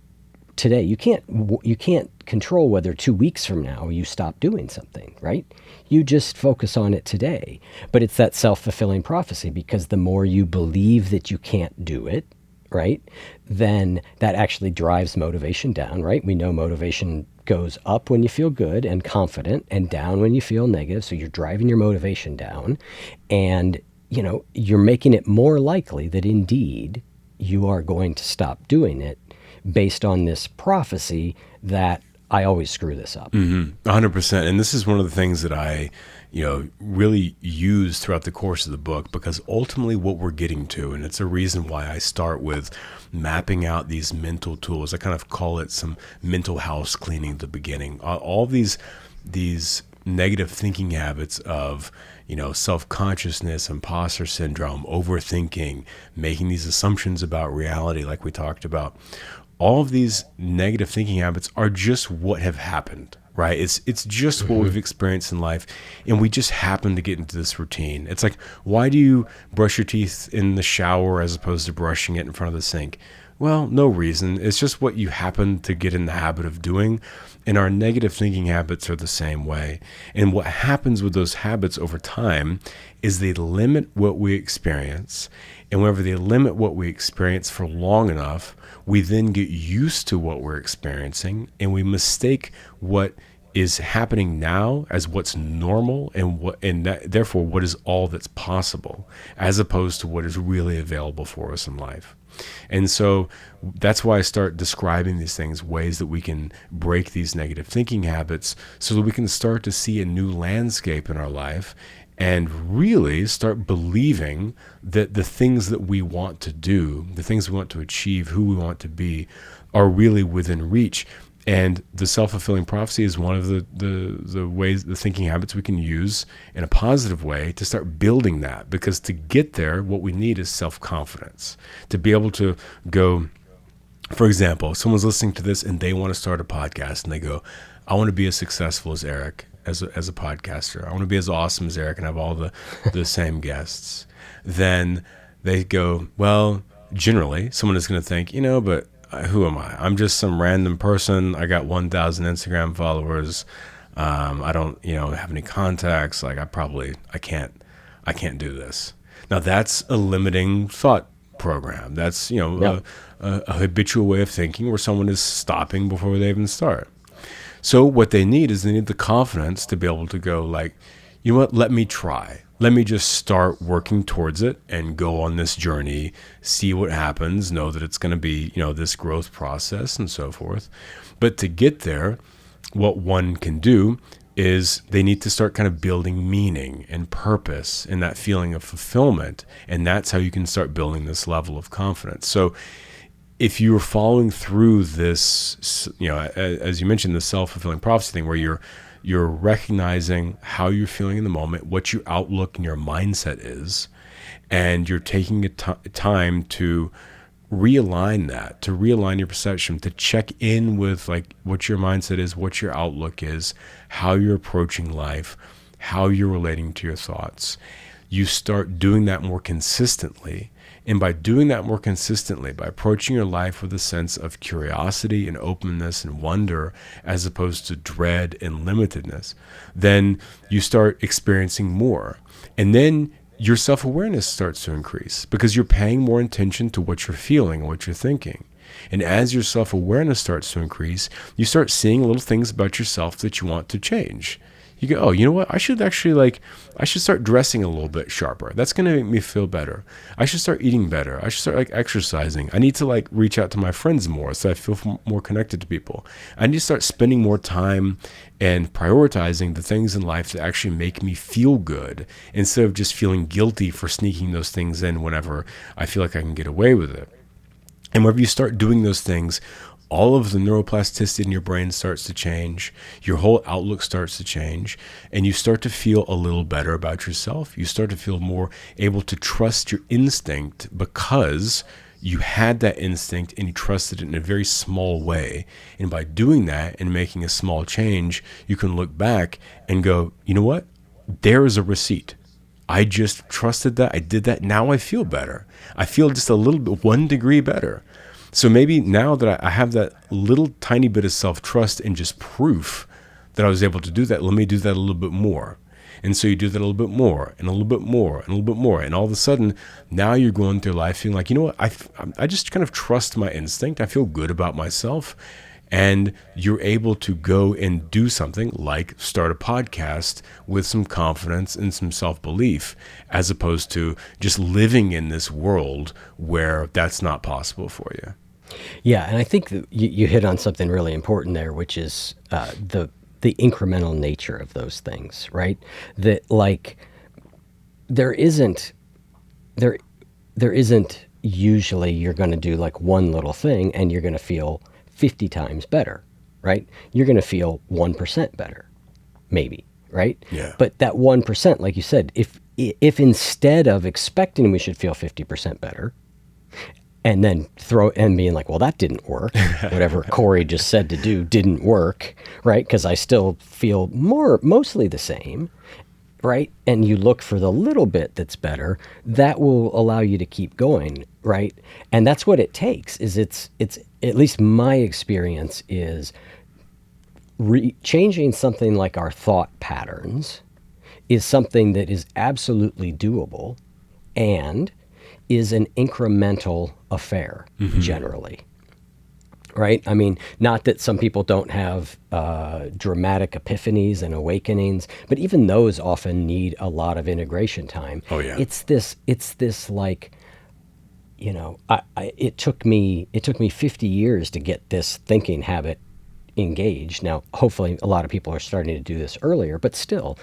today. You can't control whether 2 weeks from now you stop doing something, right? You just focus on it today. But it's that self-fulfilling prophecy, because the more you believe that you can't do it, right, then that actually drives motivation down, right? We know motivation goes up when you feel good and confident and down when you feel negative. So you're driving your motivation down, and you're making it more likely that indeed you are going to stop doing it based on this prophecy that I always screw this up.
100%. And this is one of the things that I, really use throughout the course of the book, because ultimately what we're getting to, and it's a reason why I start with mapping out these mental tools. I kind of call it some mental house cleaning at the beginning. All these negative thinking habits of, self-consciousness, imposter syndrome, overthinking, making these assumptions about reality like we talked about. All of these negative thinking habits are just what have happened, right? It's just what we've experienced in life, and we just happen to get into this routine. It's like, why do you brush your teeth in the shower as opposed to brushing it in front of the sink? Well, no reason. It's just what you happen to get in the habit of doing. And our negative thinking habits are the same way. And what happens with those habits over time is they limit what we experience. And whenever they limit what we experience for long enough, we then get used to what we're experiencing, and we mistake what is happening now as what's normal, and therefore what is all that's possible, as opposed to what is really available for us in life. And so that's why I start describing these things, ways that we can break these negative thinking habits so that we can start to see a new landscape in our life and really start believing that the things that we want to do, the things we want to achieve, who we want to be, are really within reach. And the self-fulfilling prophecy is one of the ways, the thinking habits we can use in a positive way to start building that. Because to get there, what we need is self-confidence. To be able to go, for example, if someone's listening to this and they want to start a podcast and they go, I want to be as successful as Eric as a podcaster. I want to be as awesome as Eric and have all the same guests. Then they go, well, generally someone is going to think, but who am I? I'm just some random person. I got 1,000 Instagram followers. I don't, have any contacts. Like I can't do this. Now that's a limiting thought program. That's, a habitual way of thinking where someone is stopping before they even start. So what they need is the confidence to be able to go like, you know what, let me try. Let me just start working towards it and go on this journey, see what happens, know that it's going to be, this growth process and so forth. But to get there, what one can do is they need to start kind of building meaning and purpose and that feeling of fulfillment. And that's how you can start building this level of confidence. So if you're following through this, as you mentioned, the self-fulfilling prophecy thing where you're recognizing how you're feeling in the moment, what your outlook and your mindset is, and you're taking time to realign that, to realign your perception, to check in with like what your mindset is, what your outlook is, how you're approaching life, how you're relating to your thoughts. You start doing that more consistently. And by doing that more consistently, by approaching your life with a sense of curiosity and openness and wonder, as opposed to dread and limitedness, then you start experiencing more. And then your self-awareness starts to increase because you're paying more attention to what you're feeling and what you're thinking. And as your self-awareness starts to increase, you start seeing little things about yourself that you want to change. You go, oh, you know what? I should start dressing a little bit sharper. That's going to make me feel better. I should start eating better. I should start exercising. I need to reach out to my friends more so I feel more connected to people. I need to start spending more time and prioritizing the things in life that actually make me feel good instead of just feeling guilty for sneaking those things in whenever I feel like I can get away with it. And whenever you start doing those things, all of the neuroplasticity in your brain starts to change, your whole outlook starts to change, and you start to feel a little better about yourself. You start to feel more able to trust your instinct because you had that instinct and you trusted it in a very small way. And by doing that and making a small change, you can look back and go, you know what? There is a receipt. I just trusted that. I did that. Now I feel better. I feel just a little bit, 1 degree better. So maybe now that I have that little tiny bit of self-trust and just proof that I was able to do that, let me do that a little bit more. And so you do that a little bit more and a little bit more and a little bit more. And all of a sudden, now you're going through life feeling like, you know what, I just kind of trust my instinct. I feel good about myself. and you're able to go and do something like start a podcast with some confidence and some self-belief, as opposed to just living in this world where that's not possible for you.
Yeah, and I think that you hit on something really important there, which is the incremental nature of those things, right? That like there isn't usually you're going to do like one little thing and you're going to feel 50 times better, right? You're going to feel 1% better, maybe, right?
Yeah.
But that 1%, like you said, if instead of expecting we should feel 50% better, and then being like, well, that didn't work. Whatever Cory just said to do didn't work, right? Because I still feel mostly the same, right? And you look for the little bit that's better, that will allow you to keep going, right? And that's what it takes. Is it's at least my experience is changing something like our thought patterns is something that is absolutely doable, and is an incremental affair generally, right? I mean, not that some people don't have dramatic epiphanies and awakenings, but even those often need a lot of integration time.
Oh yeah.
It's this like, you know, it took me 50 years to get this thinking habit engaged. Now, hopefully a lot of people are starting to do this earlier, but still,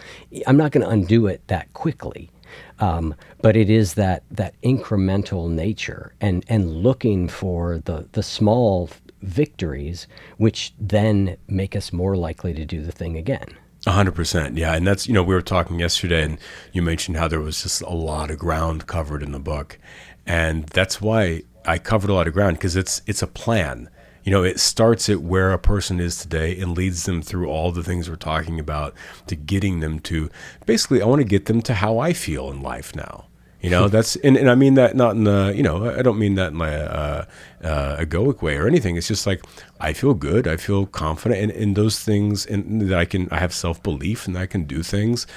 I'm not going to undo it that quickly. But it is that incremental nature and looking for the small victories, which then make us more likely to do the thing again.
100%. Yeah. And that's, we were talking yesterday and you mentioned how there was just a lot of ground covered in the book. And that's why I covered a lot of ground, because it's a plan. It starts at where a person is today and leads them through all the things we're talking about to getting them to, basically, I want to get them to how I feel in life now. That's, and I mean that not in the, I don't mean that in my egoic way or anything. It's just like, I feel good. I feel confident in those things, and that I have self-belief and that I can do things.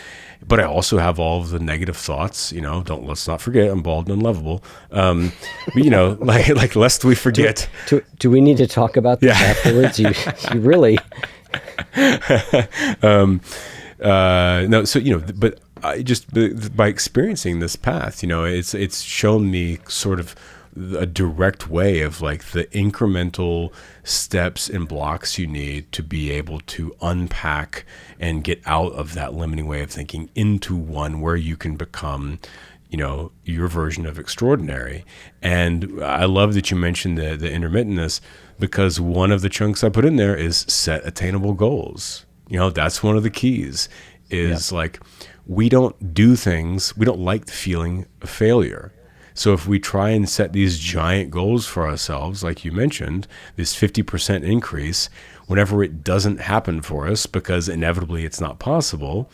But I also have all of the negative thoughts, let's not forget I'm bald and unlovable. But like lest we forget.
Do we need to talk about this afterwards? You really.
No, so, but I just, by experiencing this path, it's shown me sort of a direct way of like the incremental steps and blocks you need to be able to unpack and get out of that limiting way of thinking into one where you can become, your version of extraordinary. And I love that you mentioned the intermittentness, because one of the chunks I put in there is set attainable goals. That's one of the keys is like, we don't do things, we don't like the feeling of failure. So if we try and set these giant goals for ourselves, like you mentioned, this 50% increase, whenever it doesn't happen for us, because inevitably it's not possible,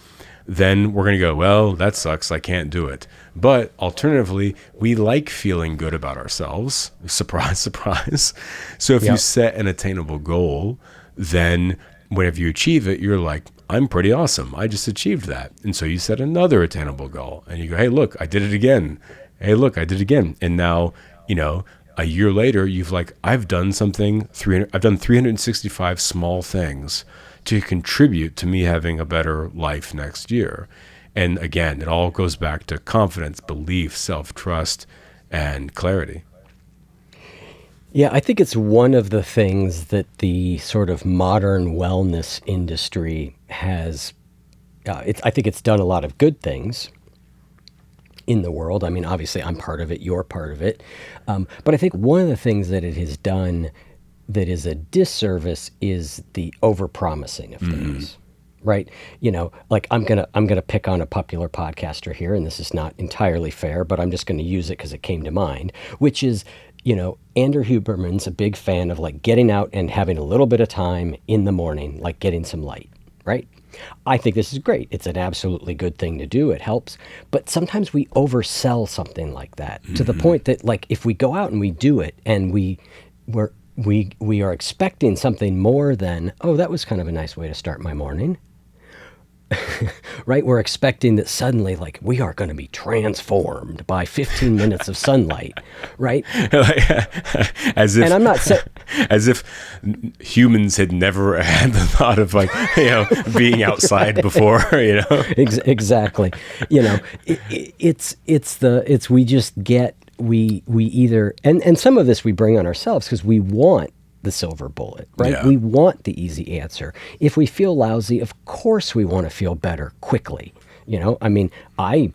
then we're going to go, well, that sucks, I can't do it. But alternatively, we like feeling good about ourselves. Surprise, surprise. So if you set an attainable goal, then whenever you achieve it, you're like, I'm pretty awesome. I just achieved that. And so you set another attainable goal and you go, hey, look, I did it again. Hey, look, I did it again. And now, a year later, you've like, I've done something, I've done 365 small things to contribute to me having a better life next year. And again, it all goes back to confidence, belief, self-trust, and clarity.
Yeah, I think it's one of the things that the sort of modern wellness industry has, I think it's done a lot of good things in the world. I mean, obviously I'm part of it, you're part of it. But I think one of the things that it has done that is a disservice is the overpromising of things. Right? Like I'm gonna pick on a popular podcaster here, and this is not entirely fair, but I'm just gonna use it because it came to mind, which is, Andrew Huberman's a big fan of like getting out and having a little bit of time in the morning, like getting some light, right? I think this is great. It's an absolutely good thing to do. It helps. But sometimes we oversell something like that to the point that like if we go out and we do it and we are expecting something more than, oh, that was kind of a nice way to start my morning. right? We're expecting that suddenly, like, we are going to be transformed by 15 minutes of sunlight, right?
as if
And I'm not saying,
as if humans had never had the thought of, like, being outside before.
exactly. We either, and some of this we bring on ourselves because we want the silver bullet, right?
Yeah.
We want the easy answer. If we feel lousy, of course we want to feel better quickly. I mean, I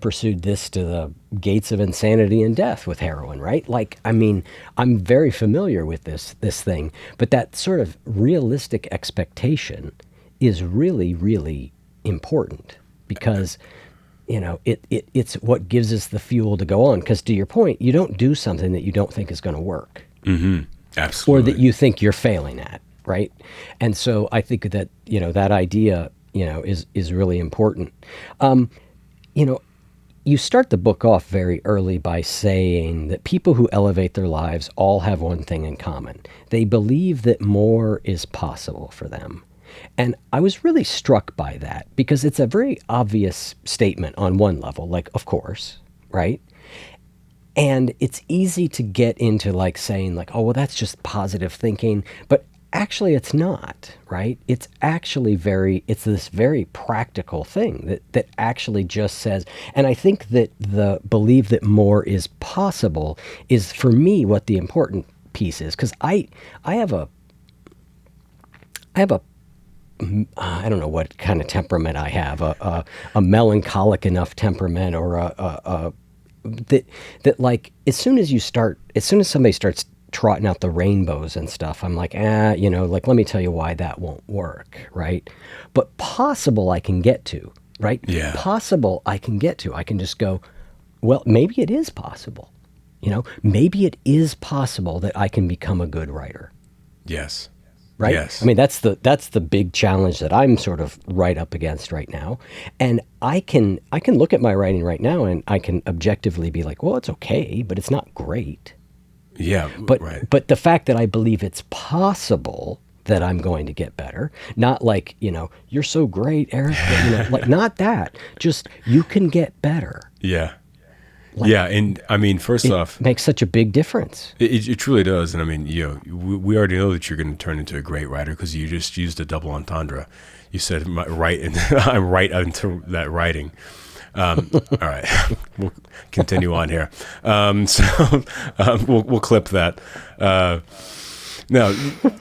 pursued this to the gates of insanity and death with heroin, right? Like, I mean, I'm very familiar with this thing, but that sort of realistic expectation is really, really important because it's what gives us the fuel to go on. Because to your point, you don't do something that you don't think is going to work.
Mm-hmm. Absolutely.
Or that you think you're failing at, right? And so I think that, that idea, is really important. You start the book off very early by saying that people who elevate their lives all have one thing in common. They believe that more is possible for them. And I was really struck by that because it's a very obvious statement on one level, like, of course, right? And it's easy to get into like saying like, oh, well, that's just positive thinking. But actually it's not, right? It's actually it's this very practical thing that actually just says, and I think that the belief that more is possible is for me what the important piece is. Because I have a I don't know what kind of temperament I have, a melancholic enough temperament or that like as soon as somebody starts trotting out the rainbows and stuff, I'm like, like, let me tell you why that won't work, right? But possible I can get to, right?
Yeah.
Possible I can get to. I can just go, well, maybe it is possible. Maybe it is possible that I can become a good writer.
Yes.
Right?
Yes.
I mean, that's the big challenge that I'm sort of right up against right now. And I can look at my writing right now and I can objectively be like, well, it's okay, but it's not great.
Yeah.
But
right.
but the fact that I believe it's possible that I'm going to get better, not like, you're so great, Eric, but, like not that. Just you can get better.
Yeah.
Like,
yeah. And I mean, first off,
makes such a big difference.
It truly does. And I mean, we already know that you're going to turn into a great writer because you just used a double entendre. You said right, and I'm right into that writing. All right, we'll continue on here. We'll clip that. No,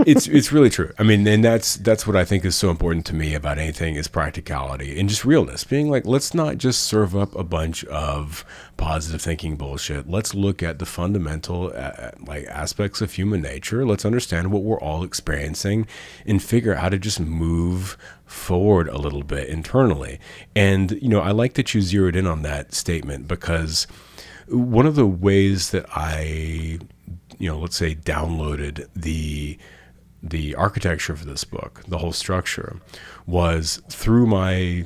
it's really true. I mean, and that's what I think is so important to me about anything is practicality and just realness. Being like, let's not just serve up a bunch of positive thinking bullshit. Let's look at the fundamental like aspects of human nature. Let's understand what we're all experiencing and figure out how to just move forward a little bit internally. And I like that you zeroed in on that statement because one of the ways that I let's say downloaded the architecture for this book, the whole structure, was through my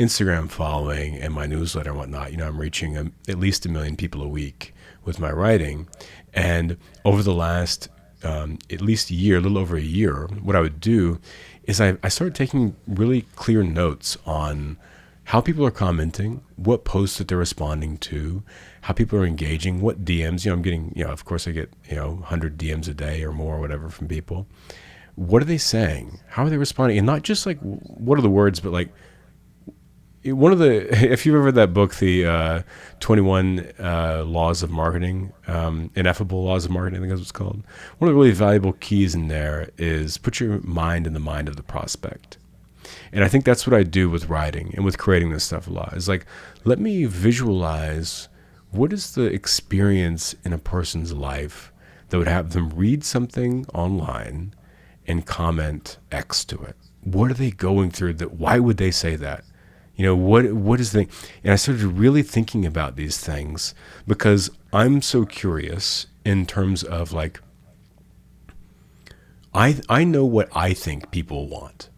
Instagram following and my newsletter and whatnot. I'm reaching at least 1 million people a week with my writing. And over the last at least a year, a little over a year, what I would do is I started taking really clear notes on how people are commenting, what posts that they're responding to, how people are engaging, what DMs, I'm getting, of course I get, 100 DMs a day or more or whatever from people. What are they saying? How are they responding? And not just like, what are the words, but like one of the, if you've ever read that book, the 21 Laws of Marketing, Ineffable Laws of Marketing, I think that's what it's called. One of the really valuable keys in there is put your mind in the mind of the prospect. And I think that's what I do with writing and with creating this stuff a lot. Is like, let me visualize what is the experience in a person's life that would have them read something online and comment X to it. What are they going through? Why would they say that? What is the, and I started really thinking about these things because I'm so curious in terms of like, I know what I think people want.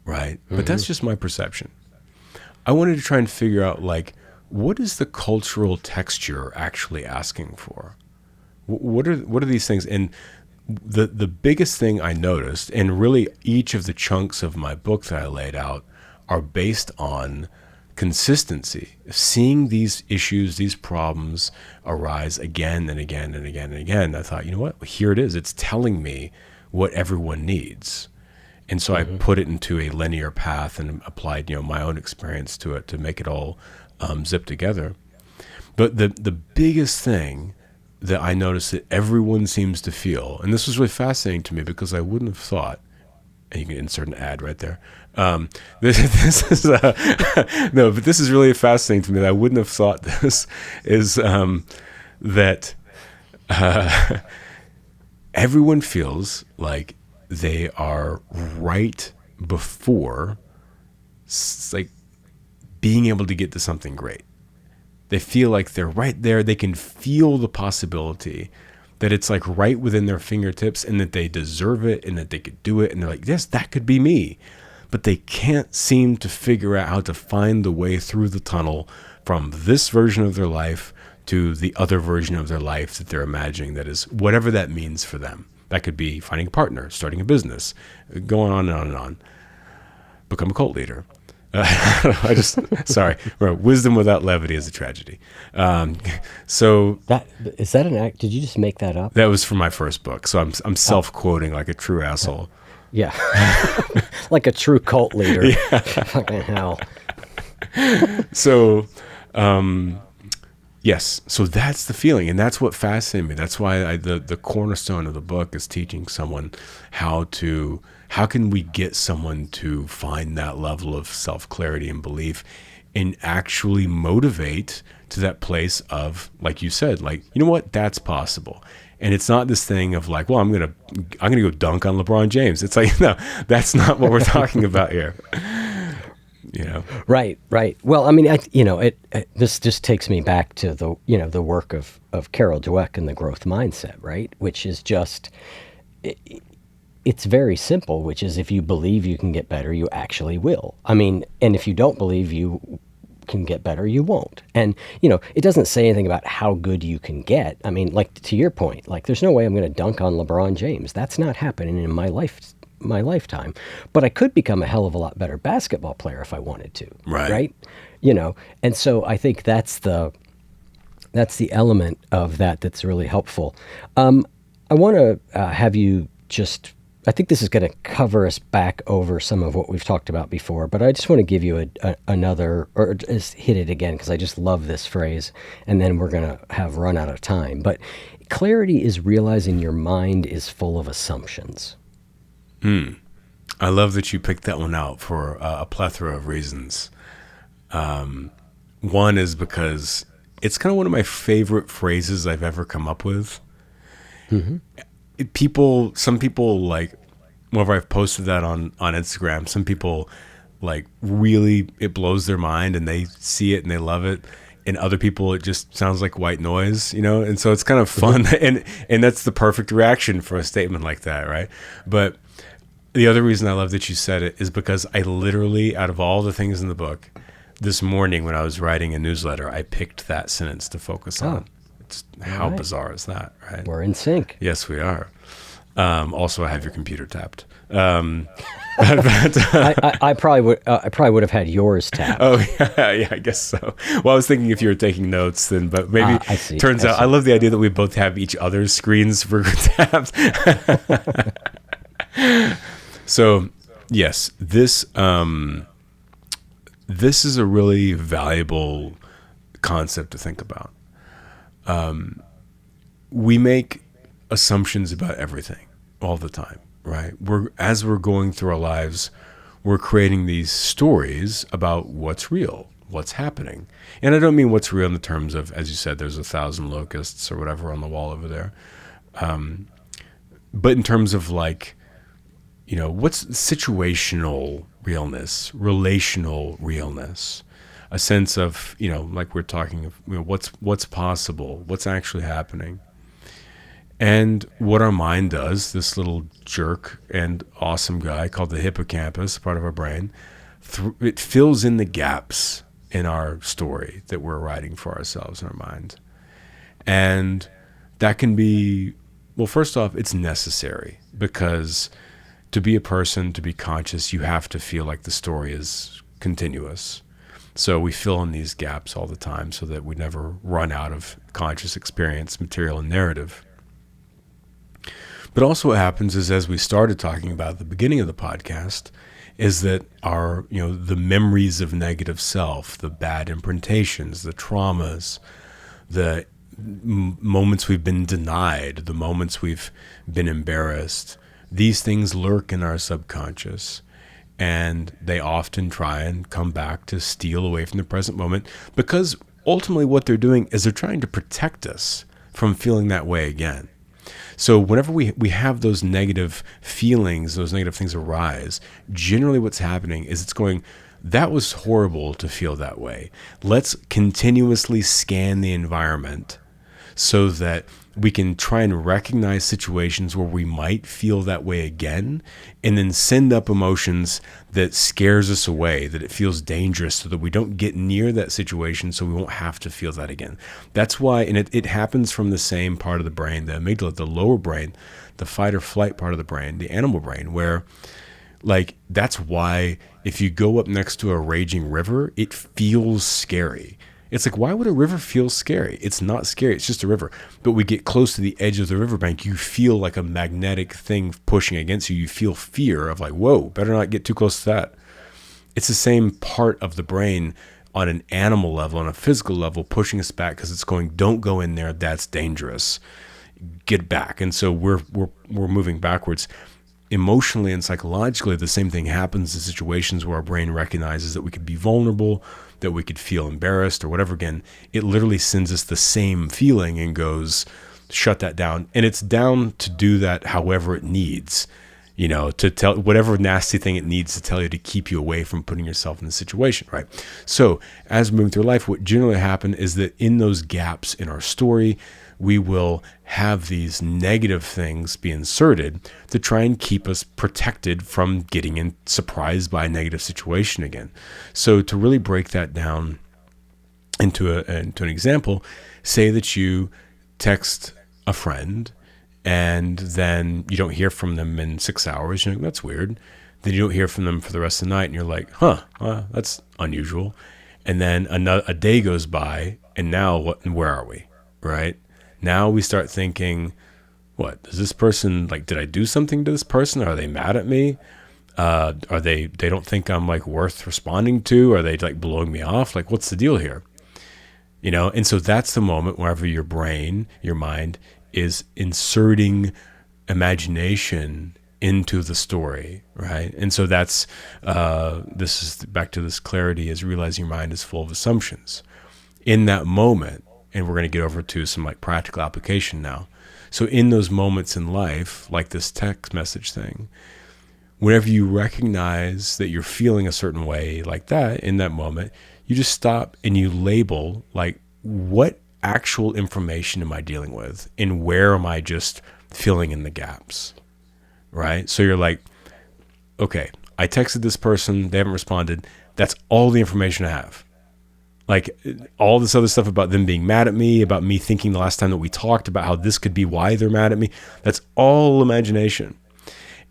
Right. Mm-hmm. But that's just my perception. I wanted to try and figure out like, what is the cultural texture actually asking for? What are these things? And the biggest thing I noticed, and really each of the chunks of my book that I laid out are based on consistency, seeing these issues, these problems arise again and again and again and again. I thought, you know what, here it is. It's telling me what everyone needs. And so I put it into a linear path and applied, my own experience to it to make it all zip together. But the biggest thing that I noticed that everyone seems to feel, and this was really fascinating to me because I wouldn't have thought, and you can insert an ad right there. This is no, but this is really fascinating to me. That I wouldn't have thought this is that everyone feels like they are right before, like, being able to get to something great. They feel like they're right there. They can feel the possibility that it's like right within their fingertips and that they deserve it and that they could do it. And they're like, yes, that could be me. But they can't seem to figure out how to find the way through the tunnel from this version of their life to the other version of their life that they're imagining that is whatever that means for them. That could be finding a partner, starting a business, going on and on and on. Become a cult leader. Sorry. Wisdom without levity is a tragedy. So
is that an act? Did you just make that up?
That was from my first book. So I'm self-quoting like a true asshole.
Yeah. Like a true cult leader. Yeah. Fucking hell.
So, yes. So that's the feeling. And that's what fascinated me. That's why the cornerstone of the book is teaching someone how can we get someone to find that level of self-clarity and belief and actually motivate to that place of, like you said, like, you know what, that's possible. And it's not this thing of like, well, I'm gonna go dunk on LeBron James. It's like, no, that's not what we're talking about here.
Right. Well, I mean, this just takes me back to the work of Carol Dweck and the growth mindset, right? Which is just, it's very simple, which is if you believe you can get better, you actually will. I mean, and if you don't believe you can get better, you won't. And, it doesn't say anything about how good you can get. I mean, like, to your point, like, there's no way I'm going to dunk on LeBron James. That's not happening in my lifetime. But I could become a hell of a lot better basketball player if I wanted to. Right? And so I think that's the element of that's really helpful. I want to have you just, I think this is going to cover us back over some of what we've talked about before, but I just want to give you another, or just hit it again, because I just love this phrase, and then we're going to have run out of time. But clarity is realizing your mind is full of assumptions.
I love that you picked that one out for a plethora of reasons. One is because it's kind of one of my favorite phrases I've ever come up with. Mm-hmm. Some people, like, whenever I've posted that on Instagram, some people, like, really, it blows their mind and they see it and they love it. And other people, it just sounds like white noise, And so it's kind of fun. And that's the perfect reaction for a statement like that, right? But the other reason I love that you said it is because I literally, out of all the things in the book, this morning when I was writing a newsletter, I picked that sentence to focus on. How bizarre is that, right?
We're in sync.
Yes, we are. Also, I have your computer tapped.
I probably would have had yours tapped.
Oh yeah, I guess so. Well, I was thinking if you were taking notes, then, but maybe.
I see.
Turns out, I love the idea that we both have each other's screens for tapped. So, yes, this is a really valuable concept to think about. We make assumptions about everything all the time, right? As we're going through our lives, we're creating these stories about what's real, what's happening. And I don't mean what's real in the terms of, as you said, there's 1,000 locusts or whatever on the wall over there. But in terms of, like, what's situational realness, relational realness, a sense of, like we're talking of, what's possible, what's actually happening. And what our mind does, this little jerk and awesome guy called the hippocampus, part of our brain, it fills in the gaps in our story that we're writing for ourselves in our mind. And that can be, well, first off, it's necessary, because to be a person, to be conscious, you have to feel like the story is continuous. So we fill in these gaps all the time so that we never run out of conscious experience, material, and narrative. But also what happens is, as we started talking about at the beginning of the podcast, is that our, the memories of negative self, the bad imprintations, the traumas, the moments we've been denied, the moments we've been embarrassed, these things lurk in our subconscious. And they often try and come back to steal away from the present moment, because ultimately what they're doing is they're trying to protect us from feeling that way again. So whenever we have those negative feelings, those negative things arise, generally what's happening is it's going, that was horrible to feel that way. Let's continuously scan the environment so that we can try and recognize situations where we might feel that way again, and then send up emotions that scares us away, that it feels dangerous, so that we don't get near that situation, so we won't have to feel that again. That's why, and it happens from the same part of the brain, the amygdala, the lower brain, the fight or flight part of the brain, the animal brain, where that's why if you go up next to a raging river, it feels scary. It's like, why would a river feel scary? It's not scary. It's just a river. But we get close to the edge of the riverbank, you feel like a magnetic thing pushing against you. You feel fear of whoa, better not get too close to that. It's the same part of the brain on an animal level, on a physical level, pushing us back because it's going, don't go in there. That's dangerous. Get back. And so we're moving backwards. Emotionally and psychologically, the same thing happens in situations where our brain recognizes that we could be vulnerable, that we could feel embarrassed or whatever. Again, it literally sends us the same feeling and goes, shut that down. And it's down to do that however it needs, to tell whatever nasty thing it needs to tell you to keep you away from putting yourself in the situation, right? So as we're moving through life, what generally happens is that in those gaps in our story, we will have these negative things be inserted to try and keep us protected from getting surprised by a negative situation again. So to really break that down into an example, say that you text a friend and then you don't hear from them in 6 hours. You're like, that's weird. Then you don't hear from them for the rest of the night, and you're like, that's unusual. And then a day goes by, and now where are we, right? Now we start thinking, what, does this person, did I do something to this person? Are they mad at me? Are they don't think I'm worth responding to? Are they blowing me off? What's the deal here? And so that's the moment wherever your brain, your mind is inserting imagination into the story, right? And so that's, this is back to this clarity, is realizing your mind is full of assumptions. In that moment, and we're going to get over to some practical application now. So in those moments in life, like this text message thing, whenever you recognize that you're feeling a certain way like that in that moment, you just stop and you label what actual information am I dealing with, and where am I just filling in the gaps, right? So you're like, okay, I texted this person, they haven't responded. That's all the information I have. All this other stuff about them being mad at me, about me thinking the last time that we talked about how this could be why they're mad at me, that's all imagination.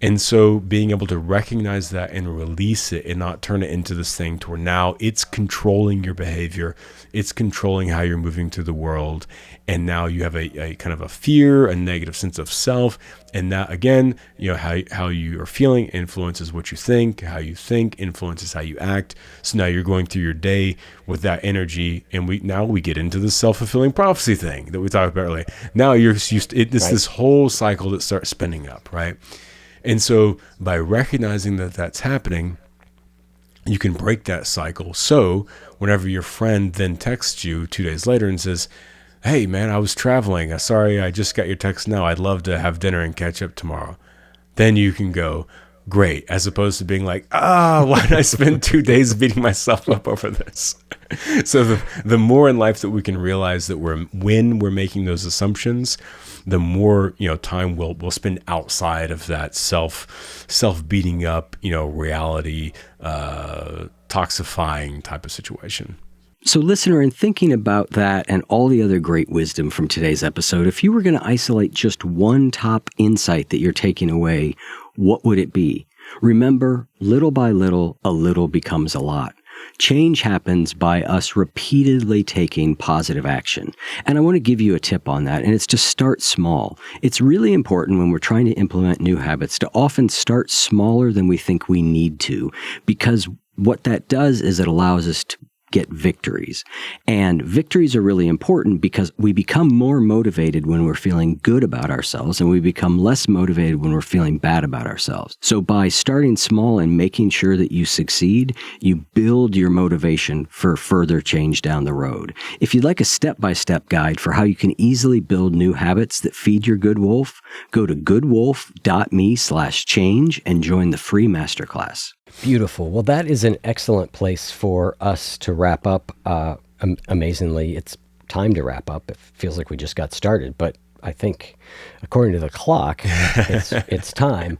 And so being able to recognize that and release it and not turn it into this thing to where now it's controlling your behavior, it's controlling how you're moving through the world. And now you have a kind of a fear, a negative sense of self. And that, again, how you are feeling influences what you think. How you think influences how you act. So now you're going through your day with that energy. And we get into the self-fulfilling prophecy thing that we talked about earlier. Now this whole cycle that starts spinning up, right? And so by recognizing that that's happening, you can break that cycle. So whenever your friend then texts you 2 days later and says, hey man, I was traveling. Sorry, I just got your text now. I'd love to have dinner and catch up tomorrow. Then you can go, great, as opposed to being like, why did I spend 2 days beating myself up over this? So the more in life that we can realize that when we're making those assumptions, the more time we'll spend outside of that self beating up reality toxifying type of situation.
So listener, in thinking about that and all the other great wisdom from today's episode, if you were going to isolate just one top insight that you're taking away, what would it be? Remember, little by little, a little becomes a lot. Change happens by us repeatedly taking positive action. And I want to give you a tip on that, and it's to start small. It's really important when we're trying to implement new habits to often start smaller than we think we need to, because what that does is it allows us to get victories. And victories are really important because we become more motivated when we're feeling good about ourselves, and we become less motivated when we're feeling bad about ourselves. So by starting small and making sure that you succeed, you build your motivation for further change down the road. If you'd like a step-by-step guide for how you can easily build new habits that feed your good wolf, go to goodwolf.me/change and join the free masterclass.
Beautiful. Well, that is an excellent place for us to wrap up. Amazingly, it's time to wrap up. It feels like we just got started, but I think according to the clock, it's time.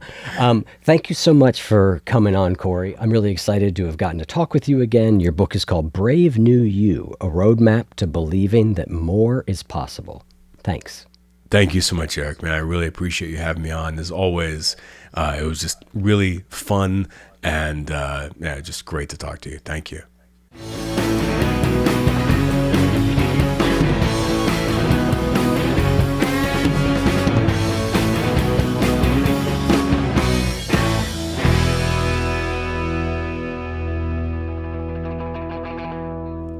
Thank you so much for coming on, Cory. I'm really excited to have gotten to talk with you again. Your book is called Brave New You, A Roadmap to Believing That More is Possible. Thanks.
Thank you so much, Eric, man. I really appreciate you having me on. As always, it was just really fun and just great to talk to you. Thank you.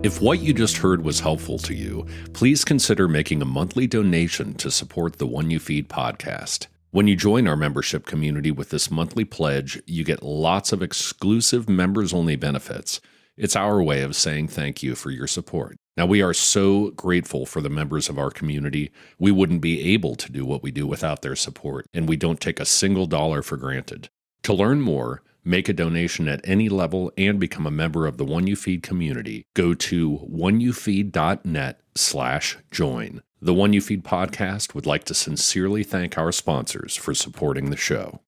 If what you just heard was helpful to you, please consider making a monthly donation to support the One You Feed podcast. When you join our membership community with this monthly pledge, you get lots of exclusive members-only benefits. It's our way of saying thank you for your support. Now, we are so grateful for the members of our community. We wouldn't be able to do what we do without their support, and we don't take a single dollar for granted. To learn more, make a donation at any level, and become a member of the One You Feed community, go to oneyoufeed.net/join. The One You Feed podcast would like to sincerely thank our sponsors for supporting the show.